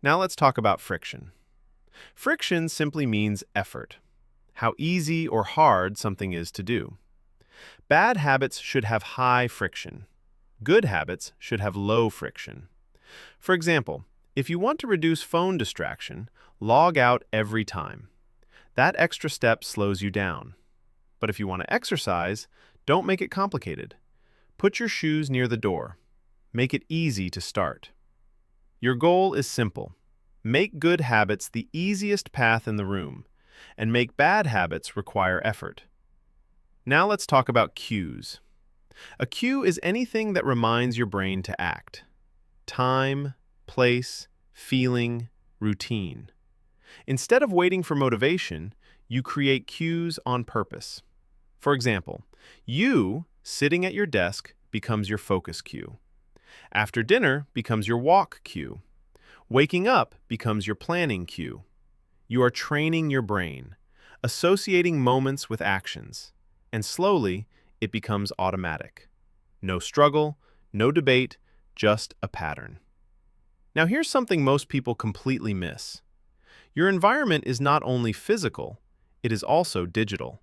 Now let's talk about friction. Friction simply means effort, how easy or hard something is to do. Bad habits should have high friction. Good habits should have low friction. For example, if you want to reduce phone distraction, log out every time. That extra step slows you down. But if you want to exercise, don't make it complicated. Put your shoes near the door. Make it easy to start. Your goal is simple. Make good habits the easiest path in the room, and make bad habits require effort. Now let's talk about cues. A cue is anything that reminds your brain to act. Time, place, feeling, routine. Instead of waiting for motivation, you create cues on purpose. For example, you sitting at your desk becomes your focus cue. After dinner becomes your walk cue. Waking up becomes your planning cue. You are training your brain, associating moments with actions, and slowly it becomes automatic. No struggle, no debate, just a pattern. Now here's something most people completely miss. Your environment is not only physical, it is also digital.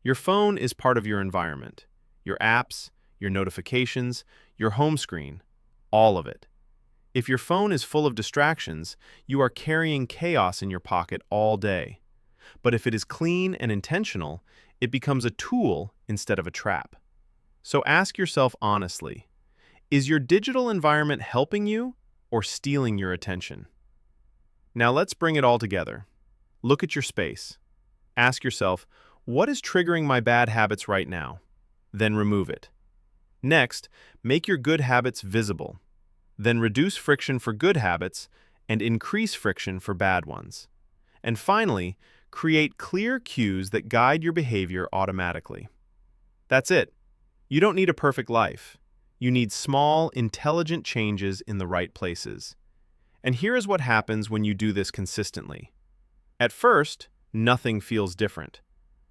Your phone is part of your environment. Your apps, your notifications, your home screen, all of it. If your phone is full of distractions, you are carrying chaos in your pocket all day. But if it is clean and intentional, it becomes a tool instead of a trap. So ask yourself honestly, is your digital environment helping you or stealing your attention? Now let's bring it all together. Look at your space. Ask yourself, what is triggering my bad habits right now? Then remove it. Next, make your good habits visible. Then reduce friction for good habits and increase friction for bad ones. And finally, create clear cues that guide your behavior automatically. That's it. You don't need a perfect life. You need small, intelligent changes in the right places. And here is what happens when you do this consistently. At first, nothing feels different.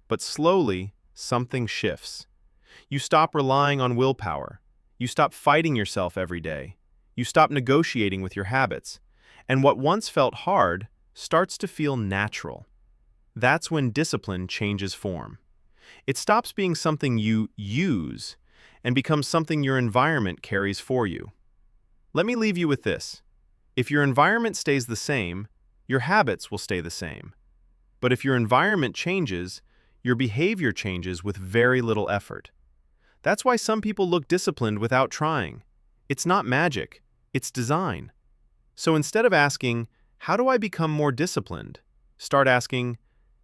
But slowly, something shifts. You stop relying on willpower. You stop fighting yourself every day. You stop negotiating with your habits. And what once felt hard starts to feel natural. That's when discipline changes form. It stops being something you use and becomes something your environment carries for you. Let me leave you with this. If your environment stays the same, your habits will stay the same. But if your environment changes, your behavior changes with very little effort. That's why some people look disciplined without trying. It's not magic, it's design. So instead of asking, how do I become more disciplined? Start asking,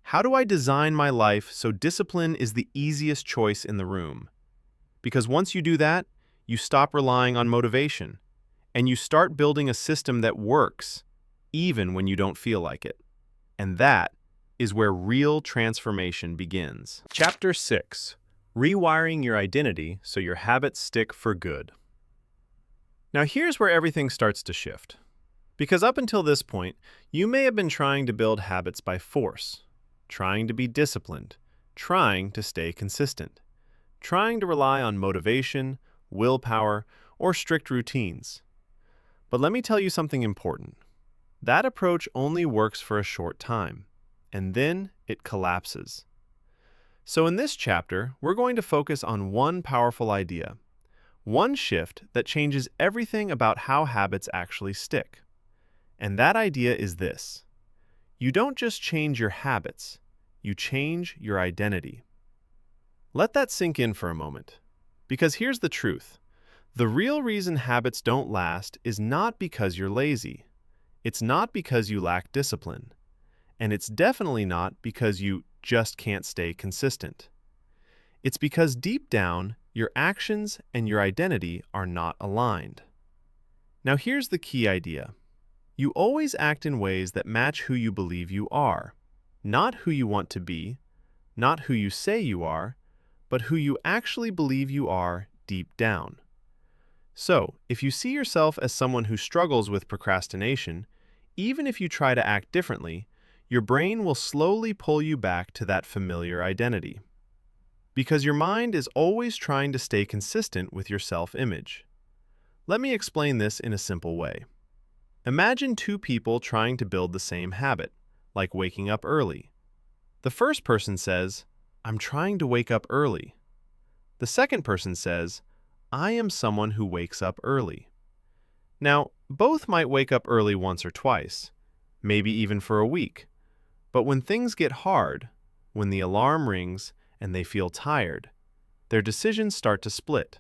how do I design my life so discipline is the easiest choice in the room? Because once you do that, you stop relying on motivation, and you start building a system that works, even when you don't feel like it. And that is where real transformation begins. Chapter 6. Rewiring your identity so your habits stick for good. Now here's where everything starts to shift. Because up until this point, you may have been trying to build habits by force, trying to be disciplined, trying to stay consistent, trying to rely on motivation, willpower, or strict routines. But let me tell you something important. That approach only works for a short time, and then it collapses. So in this chapter, we're going to focus on one powerful idea, one shift that changes everything about how habits actually stick. And that idea is this. You don't just change your habits, you change your identity. Let that sink in for a moment. Because here's the truth. The real reason habits don't last is not because you're lazy. It's not because you lack discipline. And it's definitely not because you just can't stay consistent. It's because deep down, your actions and your identity are not aligned. Now here's the key idea. You always act in ways that match who you believe you are, not who you want to be, not who you say you are, but who you actually believe you are deep down. So, if you see yourself as someone who struggles with procrastination, even if you try to act differently, your brain will slowly pull you back to that familiar identity. Because your mind is always trying to stay consistent with your self-image. Let me explain this in a simple way. Imagine two people trying to build the same habit, like waking up early. The first person says, "I'm trying to wake up early." The second person says, "I am someone who wakes up early." Now, both might wake up early once or twice, maybe even for a week. But when things get hard, when the alarm rings and they feel tired, their decisions start to split.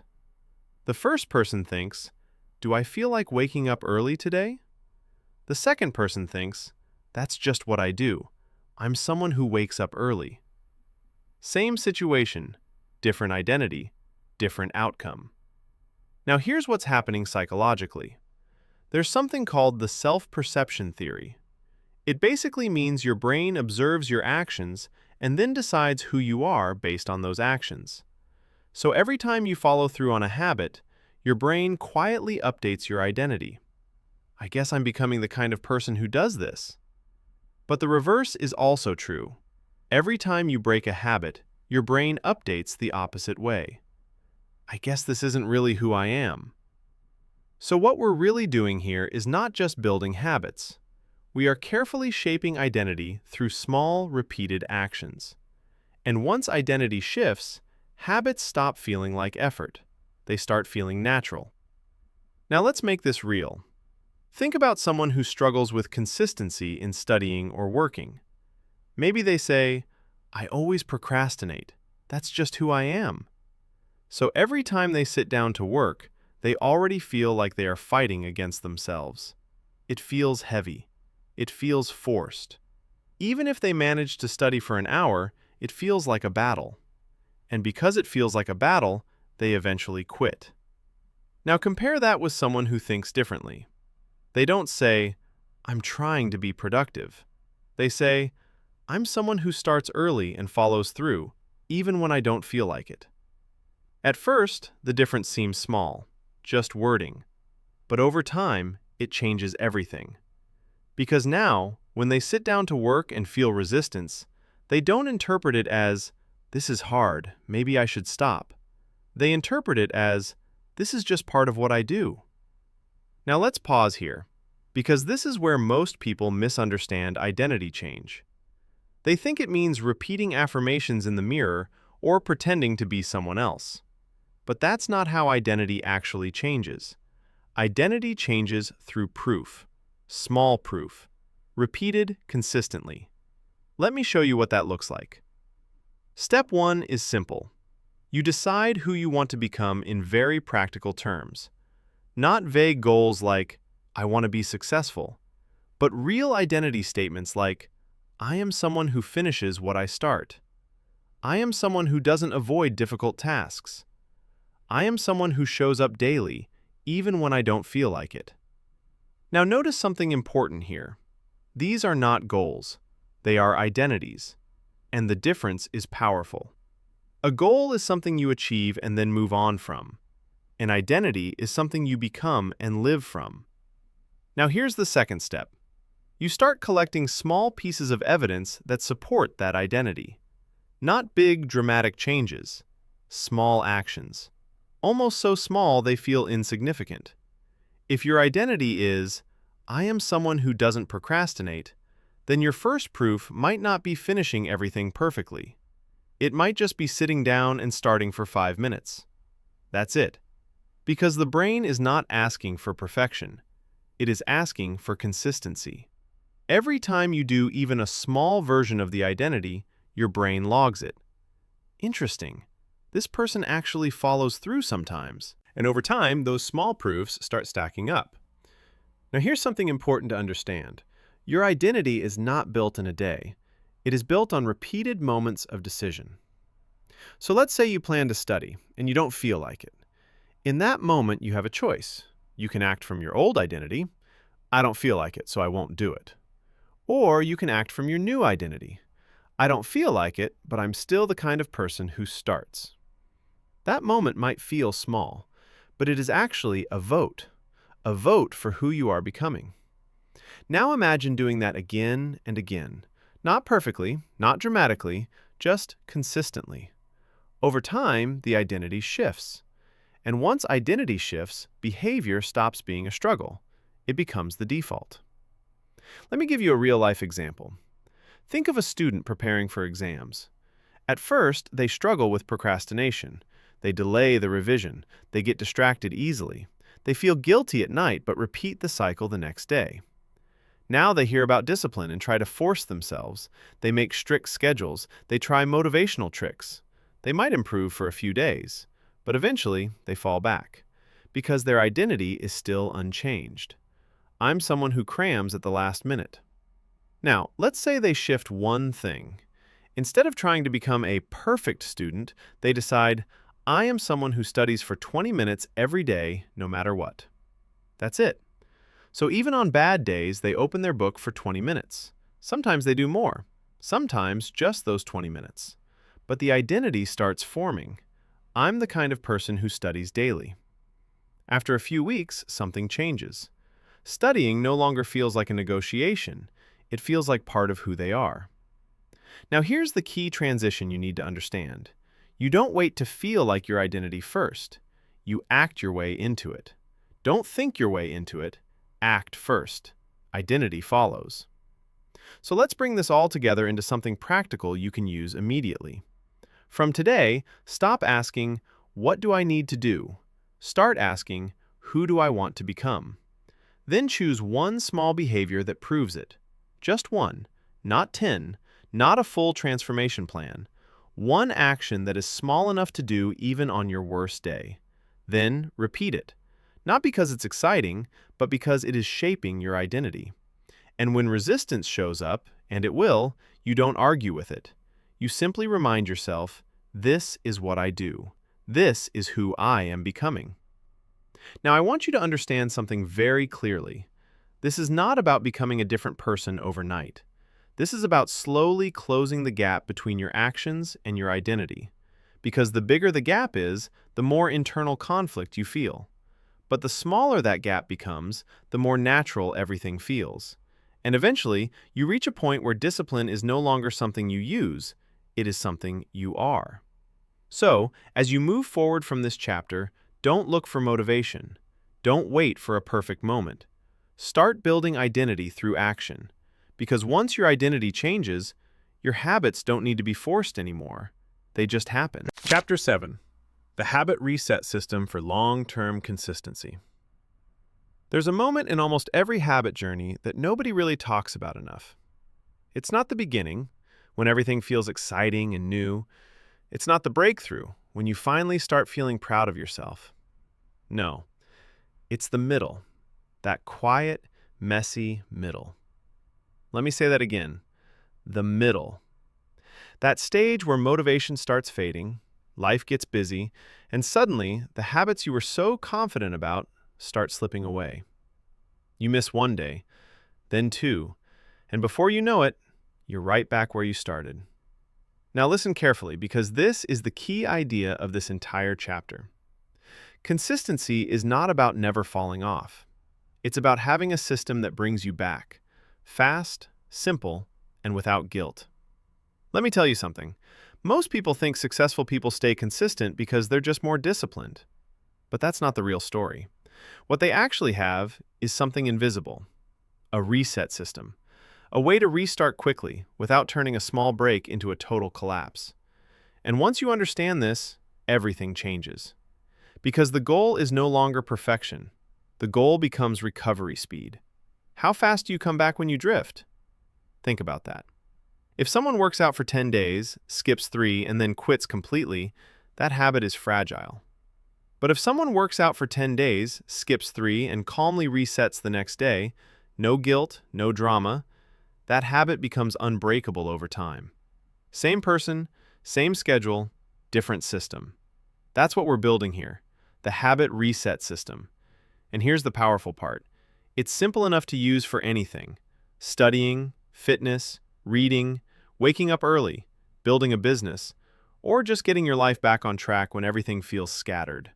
The first person thinks, "Do I feel like waking up early today?" The second person thinks, "That's just what I do. I'm someone who wakes up early." Same situation, different identity, different outcome. Now here's what's happening psychologically. There's something called the self-perception theory. It basically means your brain observes your actions and then decides who you are based on those actions. So every time you follow through on a habit, your brain quietly updates your identity. I guess I'm becoming the kind of person who does this. But the reverse is also true. Every time you break a habit, your brain updates the opposite way. I guess this isn't really who I am. So what we're really doing here is not just building habits. We are carefully shaping identity through small, repeated actions. And once identity shifts, habits stop feeling like effort. They start feeling natural. Now let's make this real. Think about someone who struggles with consistency in studying or working. Maybe they say, "I always procrastinate. That's just who I am." So every time they sit down to work, they already feel like they are fighting against themselves. It feels heavy. It feels forced. Even if they manage to study for an hour, it feels like a battle. And because it feels like a battle, they eventually quit. Now compare that with someone who thinks differently. They don't say, "I'm trying to be productive." They say, "I'm someone who starts early and follows through, even when I don't feel like it." At first, the difference seems small, just wording. But over time, it changes everything. Because now, when they sit down to work and feel resistance, they don't interpret it as, "This is hard, maybe I should stop." They interpret it as, "This is just part of what I do." Now let's pause here, because this is where most people misunderstand identity change. They think it means repeating affirmations in the mirror or pretending to be someone else. But that's not how identity actually changes. Identity changes through proof. Small proof, repeated consistently. Let me show you what that looks like. Step 1 is simple. You decide who you want to become in very practical terms. Not vague goals like, "I want to be successful," but real identity statements like, "I am someone who finishes what I start." "I am someone who doesn't avoid difficult tasks." "I am someone who shows up daily, even when I don't feel like it." Now notice something important here. These are not goals. They are identities. And the difference is powerful. A goal is something you achieve and then move on from. An identity is something you become and live from. Now here's the second step. You start collecting small pieces of evidence that support that identity. Not big, dramatic changes. Small actions. Almost so small they feel insignificant. If your identity is, "I am someone who doesn't procrastinate," then your first proof might not be finishing everything perfectly. It might just be sitting down and starting for 5 minutes. That's it. Because the brain is not asking for perfection. It is asking for consistency. Every time you do even a small version of the identity, your brain logs it. Interesting. This person actually follows through sometimes. And over time, those small proofs start stacking up. Now here's something important to understand. Your identity is not built in a day. It is built on repeated moments of decision. So let's say you plan to study, and you don't feel like it. In that moment, you have a choice. You can act from your old identity, "I don't feel like it, so I won't do it." Or you can act from your new identity. "I don't feel like it, but I'm still the kind of person who starts." That moment might feel small, but it is actually a vote for who you are becoming. Now imagine doing that again and again, Not perfectly, not dramatically, just consistently. Over time, the identity shifts. And once identity shifts, behavior stops being a struggle. It becomes the default. Let me give you a real-life example. Think of a student preparing for exams. At first, they struggle with procrastination. They delay the revision. They get distracted easily. They feel guilty at night but repeat the cycle the next day. Now they hear about discipline and try to force themselves. They make strict schedules. They try motivational tricks. They might improve for a few days, but eventually they fall back because their identity is still unchanged. I'm someone who crams at the last minute. Now, let's say they shift one thing. Instead of trying to become a perfect student, they decide, I am someone who studies for 20 minutes every day, no matter what. That's it. So even on bad days, they open their book for 20 minutes. Sometimes they do more. Sometimes just those 20 minutes. But the identity starts forming. I'm the kind of person who studies daily. After a few weeks, something changes. Studying no longer feels like a negotiation. It feels like part of who they are. Now here's the key transition you need to understand. You don't wait to feel like your identity first. You act your way into it. Don't think your way into it. Act first. Identity follows. So let's bring this all together into something practical you can use immediately. From today, stop asking, what do I need to do? Start asking, who do I want to become? Then choose one small behavior that proves it. Just one, not 10, not a full transformation plan. One action that is small enough to do even on your worst day. Then repeat it. Not because it's exciting, but because it is shaping your identity. And when resistance shows up, and it will, you don't argue with it. You simply remind yourself, this is what I do. This is who I am becoming. Now, I want you to understand something very clearly. This is not about becoming a different person overnight. This is about slowly closing the gap between your actions and your identity. Because the bigger the gap is, the more internal conflict you feel. But the smaller that gap becomes, the more natural everything feels. And eventually, you reach a point where discipline is no longer something you use, it is something you are. So, as you move forward from this chapter, don't look for motivation. Don't wait for a perfect moment. Start building identity through action. Because once your identity changes, your habits don't need to be forced anymore. They just happen. Chapter 7. The Habit Reset System for Long-Term Consistency. There's a moment in almost every habit journey that nobody really talks about enough. It's not the beginning, when everything feels exciting and new. It's not the breakthrough, when you finally start feeling proud of yourself. No, it's the middle, that quiet, messy middle. Let me say that again. The middle. That stage where motivation starts fading, life gets busy, and suddenly the habits you were so confident about start slipping away. You miss one day, then two, and before you know it, you're right back where you started. Now listen carefully, because this is the key idea of this entire chapter. Consistency is not about never falling off. It's about having a system that brings you back, fast, simple, and without guilt. Let me tell you something. Most people think successful people stay consistent because they're just more disciplined. But that's not the real story. What they actually have is something invisible, a reset system, a way to restart quickly without turning a small break into a total collapse. And once you understand this, everything changes. Because the goal is no longer perfection. The goal becomes recovery speed. How fast do you come back when you drift? Think about that. If someone works out for 10 days, skips 3, and then quits completely, that habit is fragile. But if someone works out for 10 days, skips 3, and calmly resets the next day, no guilt, no drama, that habit becomes unbreakable over time. Same person, same schedule, different system. That's what we're building here, the habit reset system. And here's the powerful part. It's simple enough to use for anything: studying, fitness, reading, waking up early, building a business, or just getting your life back on track when everything feels scattered.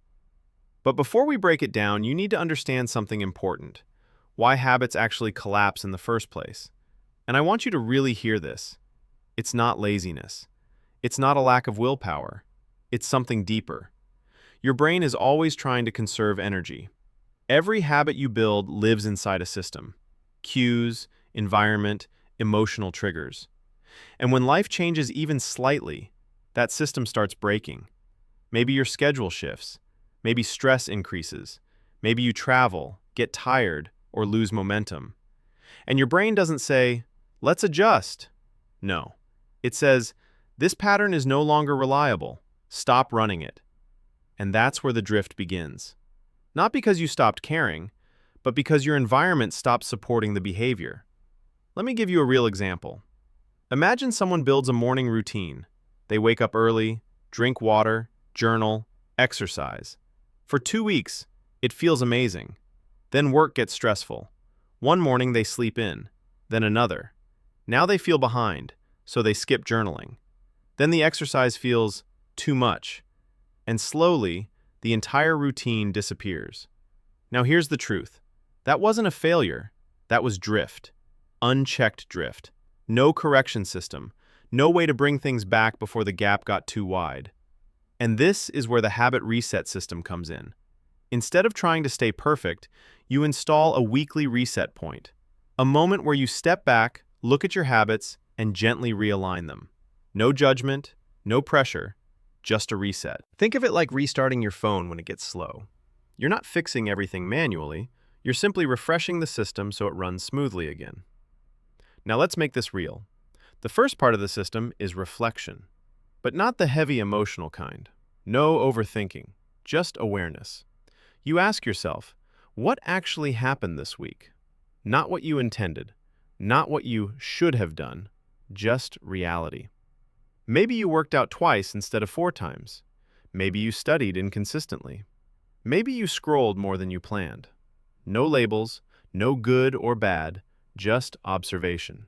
But before we break it down, you need to understand something important: why habits actually collapse in the first place. And I want you to really hear this. It's not laziness. It's not a lack of willpower. It's something deeper. Your brain is always trying to conserve energy. Every habit you build lives inside a system. Cues, environment, emotional triggers. And when life changes even slightly, that system starts breaking. Maybe your schedule shifts. Maybe stress increases. Maybe you travel, get tired, or lose momentum. And your brain doesn't say, let's adjust. No. It says, this pattern is no longer reliable. Stop running it. And that's where the drift begins. Not because you stopped caring, but because your environment stopped supporting the behavior. Let me give you a real example. Imagine someone builds a morning routine. They wake up early, drink water, journal, exercise. For 2 weeks, it feels amazing. Then work gets stressful. One morning they sleep in, then another. Now they feel behind, so they skip journaling. Then the exercise feels too much. And slowly, the entire routine disappears. Now here's the truth. That wasn't a failure. That was drift. Unchecked drift. No correction system. No way to bring things back before the gap got too wide. And this is where the habit reset system comes in. Instead of trying to stay perfect, you install a weekly reset point. A moment where you step back, look at your habits, and gently realign them. No judgment, no pressure, just a reset. Think of it like restarting your phone when it gets slow. You're not fixing everything manually, you're simply refreshing the system so it runs smoothly again. Now let's make this real. The first part of the system is reflection, but not the heavy emotional kind. No overthinking, just awareness. You ask yourself, what actually happened this week? Not what you intended, not what you should have done, just reality. Maybe you worked out twice instead of 4 times. Maybe you studied inconsistently. Maybe you scrolled more than you planned. No labels, no good or bad, just observation.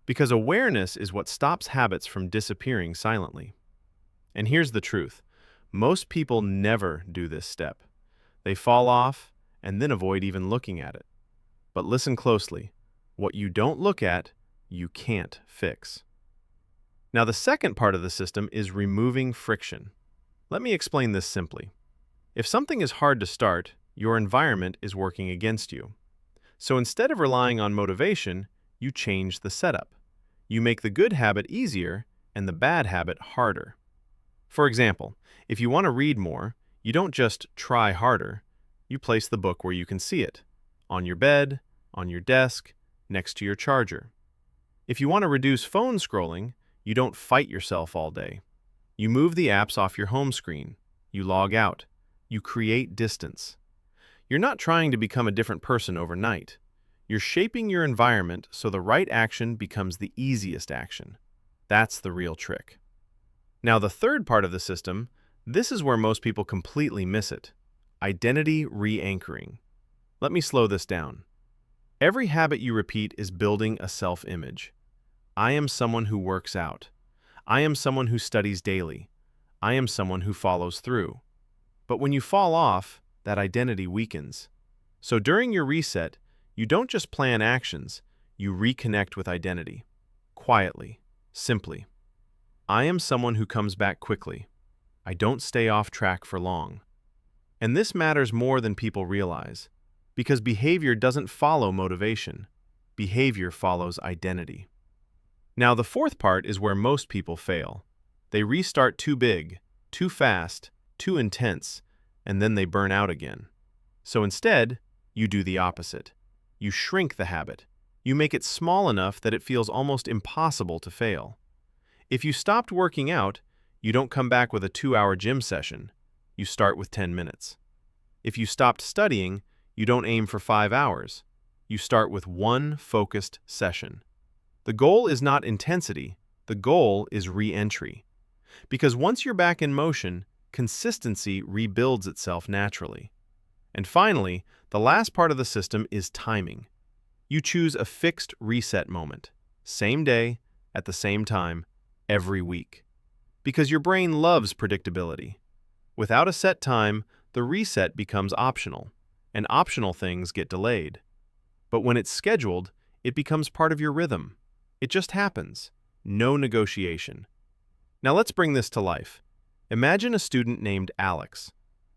Because awareness is what stops habits from disappearing silently. And here's the truth. Most people never do this step. They fall off and then avoid even looking at it. But listen closely. What you don't look at, you can't fix. Now, the second part of the system is removing friction. Let me explain this simply. If something is hard to start, your environment is working against you. So instead of relying on motivation, you change the setup. You make the good habit easier and the bad habit harder. For example, if you want to read more, you don't just try harder. You place the book where you can see it, on your bed, on your desk, next to your charger. If you want to reduce phone scrolling, you don't fight yourself all day. You move the apps off your home screen. You log out. You create distance. You're not trying to become a different person overnight. You're shaping your environment so the right action becomes the easiest action. That's the real trick. Now, the third part of the system, this is where most people completely miss it. Identity re-anchoring. Let me slow this down. Every habit you repeat is building a self-image. I am someone who works out. I am someone who studies daily. I am someone who follows through. But when you fall off, that identity weakens. So during your reset, you don't just plan actions, you reconnect with identity. Quietly, simply. I am someone who comes back quickly. I don't stay off track for long. And this matters more than people realize, because behavior doesn't follow motivation. Behavior follows identity. Now, the fourth part is where most people fail. They restart too big, too fast, too intense, and then they burn out again. So instead, you do the opposite. You shrink the habit. You make it small enough that it feels almost impossible to fail. If you stopped working out, you don't come back with a 2-hour gym session. You start with 10 minutes. If you stopped studying, you don't aim for 5 hours. You start with one focused session. The goal is not intensity. The goal is re-entry. Because once you're back in motion, consistency rebuilds itself naturally. And finally, the last part of the system is timing. You choose a fixed reset moment, same day, at the same time, every week. Because your brain loves predictability. Without a set time, the reset becomes optional, and optional things get delayed. But when it's scheduled, it becomes part of your rhythm. It just happens. No negotiation. Now let's bring this to life. Imagine a student named Alex.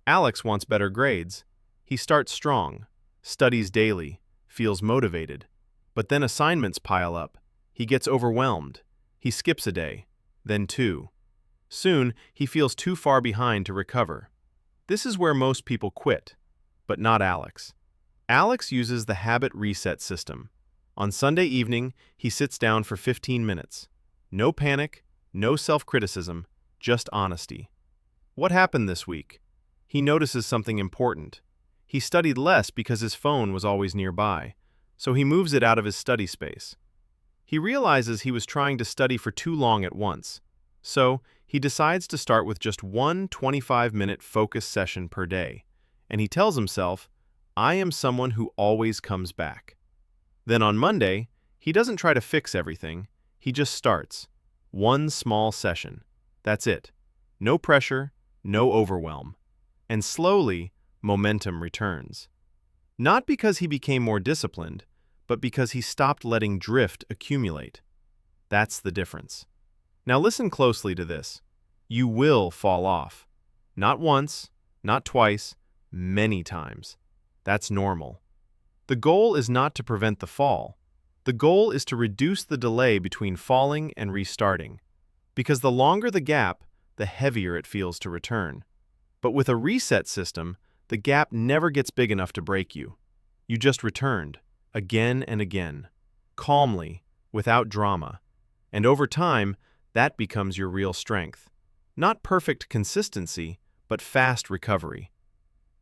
Alex wants better grades. He starts strong, studies daily, feels motivated. But then assignments pile up. He gets overwhelmed. He skips a day, then two. Soon, he feels too far behind to recover. This is where most people quit, but not Alex. Alex uses the habit reset system. On Sunday evening, he sits down for 15 minutes. No panic, no self-criticism, just honesty. What happened this week? He notices something important. He studied less because his phone was always nearby, so he moves it out of his study space. He realizes he was trying to study for too long at once, so he decides to start with just one 25-minute focus session per day, and he tells himself, "I am someone who always comes back." Then on Monday, he doesn't try to fix everything, he just starts. One small session. That's it. No pressure, no overwhelm. And slowly, momentum returns. Not because he became more disciplined, but because he stopped letting drift accumulate. That's the difference. Now listen closely to this. You will fall off. Not once, not twice, many times. That's normal. The goal is not to prevent the fall. The goal is to reduce the delay between falling and restarting. Because the longer the gap, the heavier it feels to return. But with a reset system, the gap never gets big enough to break you. You just returned, again and again, calmly, without drama. And over time, that becomes your real strength. Not perfect consistency, but fast recovery.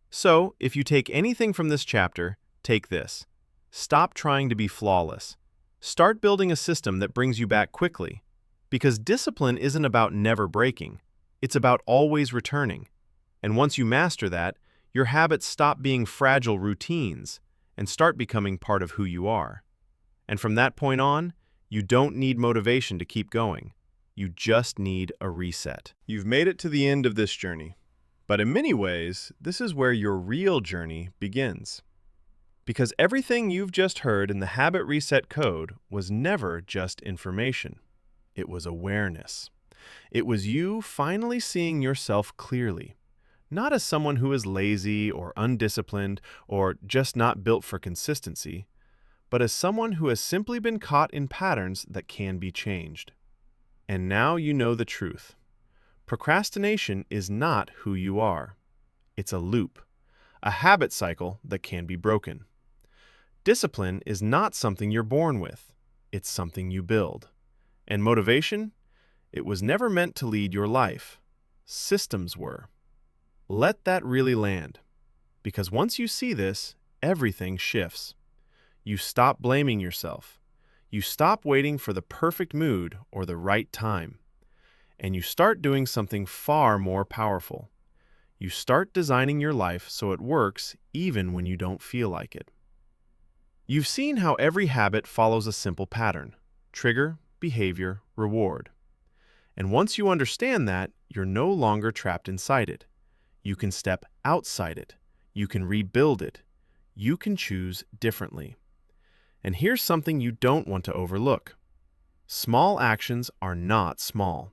So, if you take anything from this chapter, take this. Stop trying to be flawless. Start building a system that brings you back quickly. Because discipline isn't about never breaking. It's about always returning. And once you master that, your habits stop being fragile routines and start becoming part of who you are. And from that point on, you don't need motivation to keep going. You just need a reset. You've made it to the end of this journey. But in many ways, this is where your real journey begins. Because everything you've just heard in the Habit Reset Code was never just information. It was awareness. It was you finally seeing yourself clearly. Not as someone who is lazy or undisciplined or just not built for consistency, but as someone who has simply been caught in patterns that can be changed. And now you know the truth. Procrastination is not who you are. It's a loop, a habit cycle that can be broken. Discipline is not something you're born with. It's something you build. And motivation? It was never meant to lead your life. Systems were. Let that really land. Because once you see this, everything shifts. You stop blaming yourself. You stop waiting for the perfect mood or the right time. And you start doing something far more powerful. You start designing your life so it works even when you don't feel like it. You've seen how every habit follows a simple pattern: trigger, behavior, reward. And once you understand that, you're no longer trapped inside it. You can step outside it. You can rebuild it. You can choose differently. And here's something you don't want to overlook. Small actions are not small.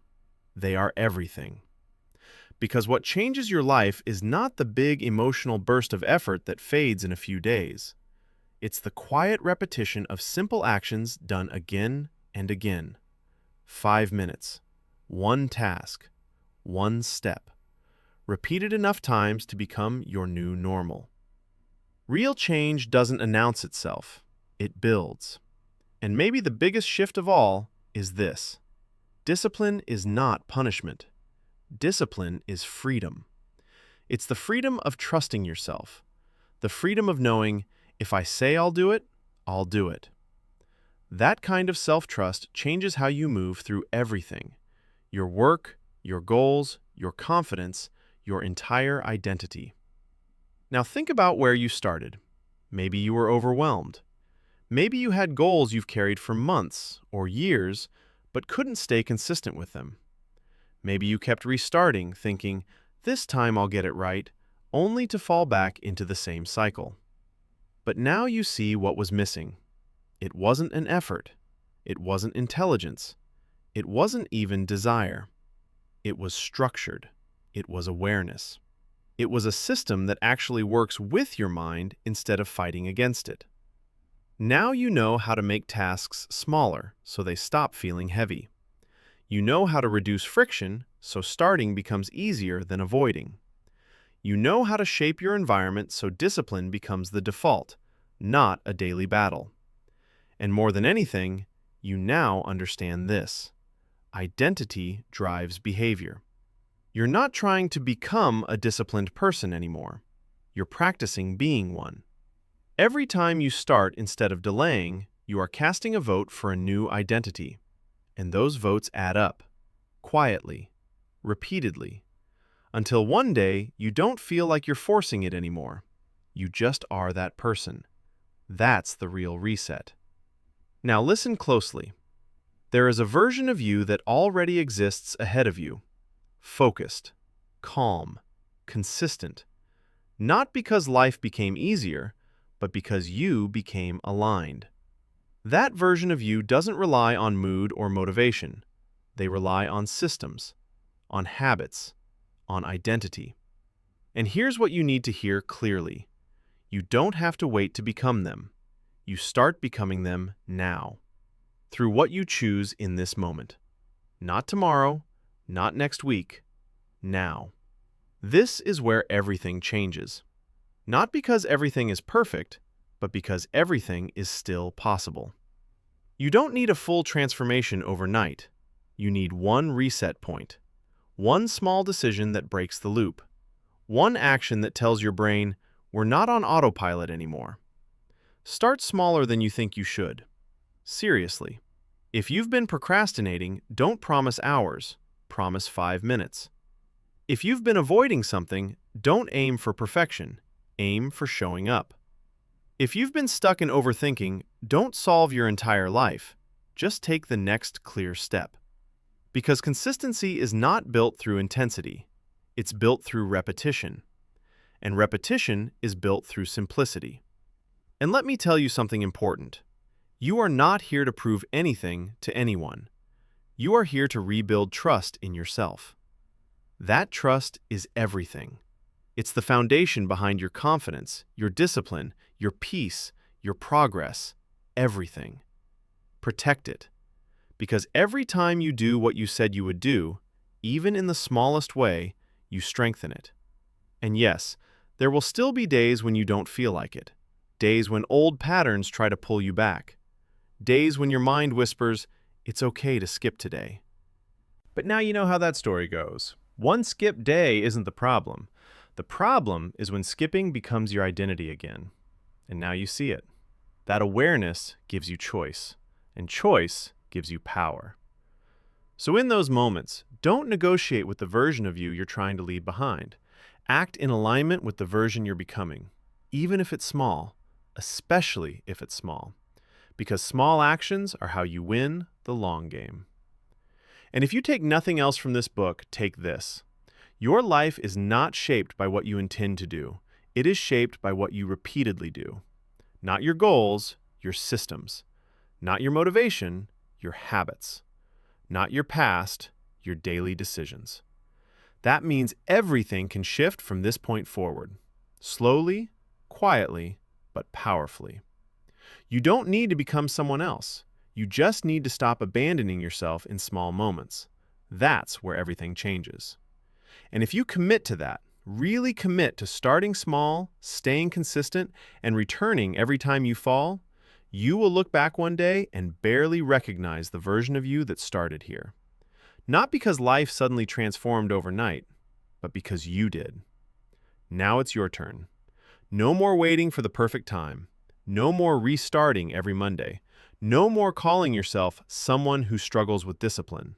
They are everything. Because what changes your life is not the big emotional burst of effort that fades in a few days. It's the quiet repetition of simple actions done again and again. 5 minutes, one task, one step. Repeated enough times to become your new normal. Real change doesn't announce itself. It builds. And maybe the biggest shift of all is this. Discipline is not punishment. Discipline is freedom. It's the freedom of trusting yourself. The freedom of knowing, if I say I'll do it, I'll do it. That kind of self-trust changes how you move through everything. Your work, your goals, your confidence, your entire identity. Now think about where you started. Maybe you were overwhelmed. Maybe you had goals you've carried for months or years, but couldn't stay consistent with them. Maybe you kept restarting, thinking, this time I'll get it right, only to fall back into the same cycle. But now you see what was missing. It wasn't an effort. It wasn't intelligence. It wasn't even desire. It was structured. It was awareness. It was a system that actually works with your mind instead of fighting against it. Now you know how to make tasks smaller so they stop feeling heavy. You know how to reduce friction so starting becomes easier than avoiding. You know how to shape your environment so discipline becomes the default, not a daily battle. And more than anything, you now understand this. Identity drives behavior. You're not trying to become a disciplined person anymore. You're practicing being one. Every time you start instead of delaying, you are casting a vote for a new identity. And those votes add up, quietly, repeatedly, until one day you don't feel like you're forcing it anymore. You just are that person. That's the real reset. Now listen closely. There is a version of you that already exists ahead of you. Focused, calm, consistent. Not because life became easier, but because you became aligned. That version of you doesn't rely on mood or motivation. They rely on systems, on habits, on identity. And here's what you need to hear clearly. You don't have to wait to become them. You start becoming them now, through what you choose in this moment. Not tomorrow, not next week, now. This is where everything changes. Not because everything is perfect, but because everything is still possible. You don't need a full transformation overnight. You need one reset point. One small decision that breaks the loop. One action that tells your brain, we're not on autopilot anymore. Start smaller than you think you should. Seriously. If you've been procrastinating, don't promise hours. Promise 5 minutes. If you've been avoiding something, don't aim for perfection. Aim for showing up. If you've been stuck in overthinking, don't solve your entire life. Just take the next clear step. Because consistency is not built through intensity. It's built through repetition. And repetition is built through simplicity. And let me tell you something important. You are not here to prove anything to anyone. You are here to rebuild trust in yourself. That trust is everything. It's the foundation behind your confidence, your discipline, your peace, your progress, everything. Protect it. Because every time you do what you said you would do, even in the smallest way, you strengthen it. And yes, there will still be days when you don't feel like it. Days when old patterns try to pull you back. Days when your mind whispers, it's okay to skip today. But now you know how that story goes. One skip day isn't the problem. The problem is when skipping becomes your identity again. And now you see it. That awareness gives you choice, and choice gives you power. So in those moments, don't negotiate with the version of you you're trying to leave behind. Act in alignment with the version you're becoming, even if it's small, especially if it's small. Because small actions are how you win the long game. And if you take nothing else from this book, take this. Your life is not shaped by what you intend to do. It is shaped by what you repeatedly do. Not your goals, your systems. Not your motivation, your habits. Not your past, your daily decisions. That means everything can shift from this point forward. Slowly, quietly, but powerfully. You don't need to become someone else. You just need to stop abandoning yourself in small moments. That's where everything changes. And if you commit to that, really commit to starting small, staying consistent, and returning every time you fall, you will look back one day and barely recognize the version of you that started here. Not because life suddenly transformed overnight, but because you did. Now it's your turn. No more waiting for the perfect time. No more restarting every Monday. No more calling yourself someone who struggles with discipline.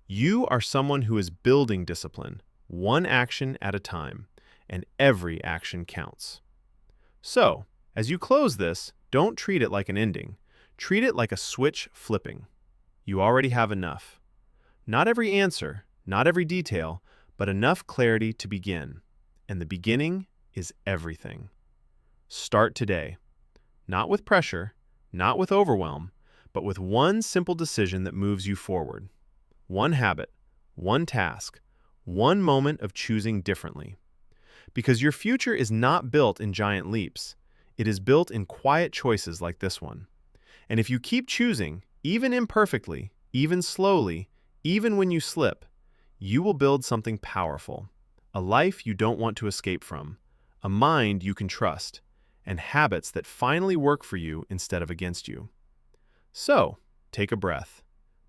You are someone who is building discipline, one action at a time, and every action counts. So, as you close this, don't treat it like an ending. Treat it like a switch flipping. You already have enough. Not every answer, not every detail, but enough clarity to begin. And the beginning is everything. Start today. Not with pressure, not with overwhelm, but with one simple decision that moves you forward. One habit, one task, one moment of choosing differently. Because your future is not built in giant leaps. It is built in quiet choices like this one. And if you keep choosing, even imperfectly, even slowly, even when you slip, you will build something powerful. A life you don't want to escape from, a mind you can trust, and habits that finally work for you instead of against you. So, take a breath.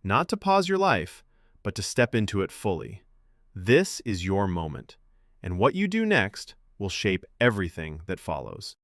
Not to pause your life, but to step into it fully. This is your moment, and what you do next will shape everything that follows.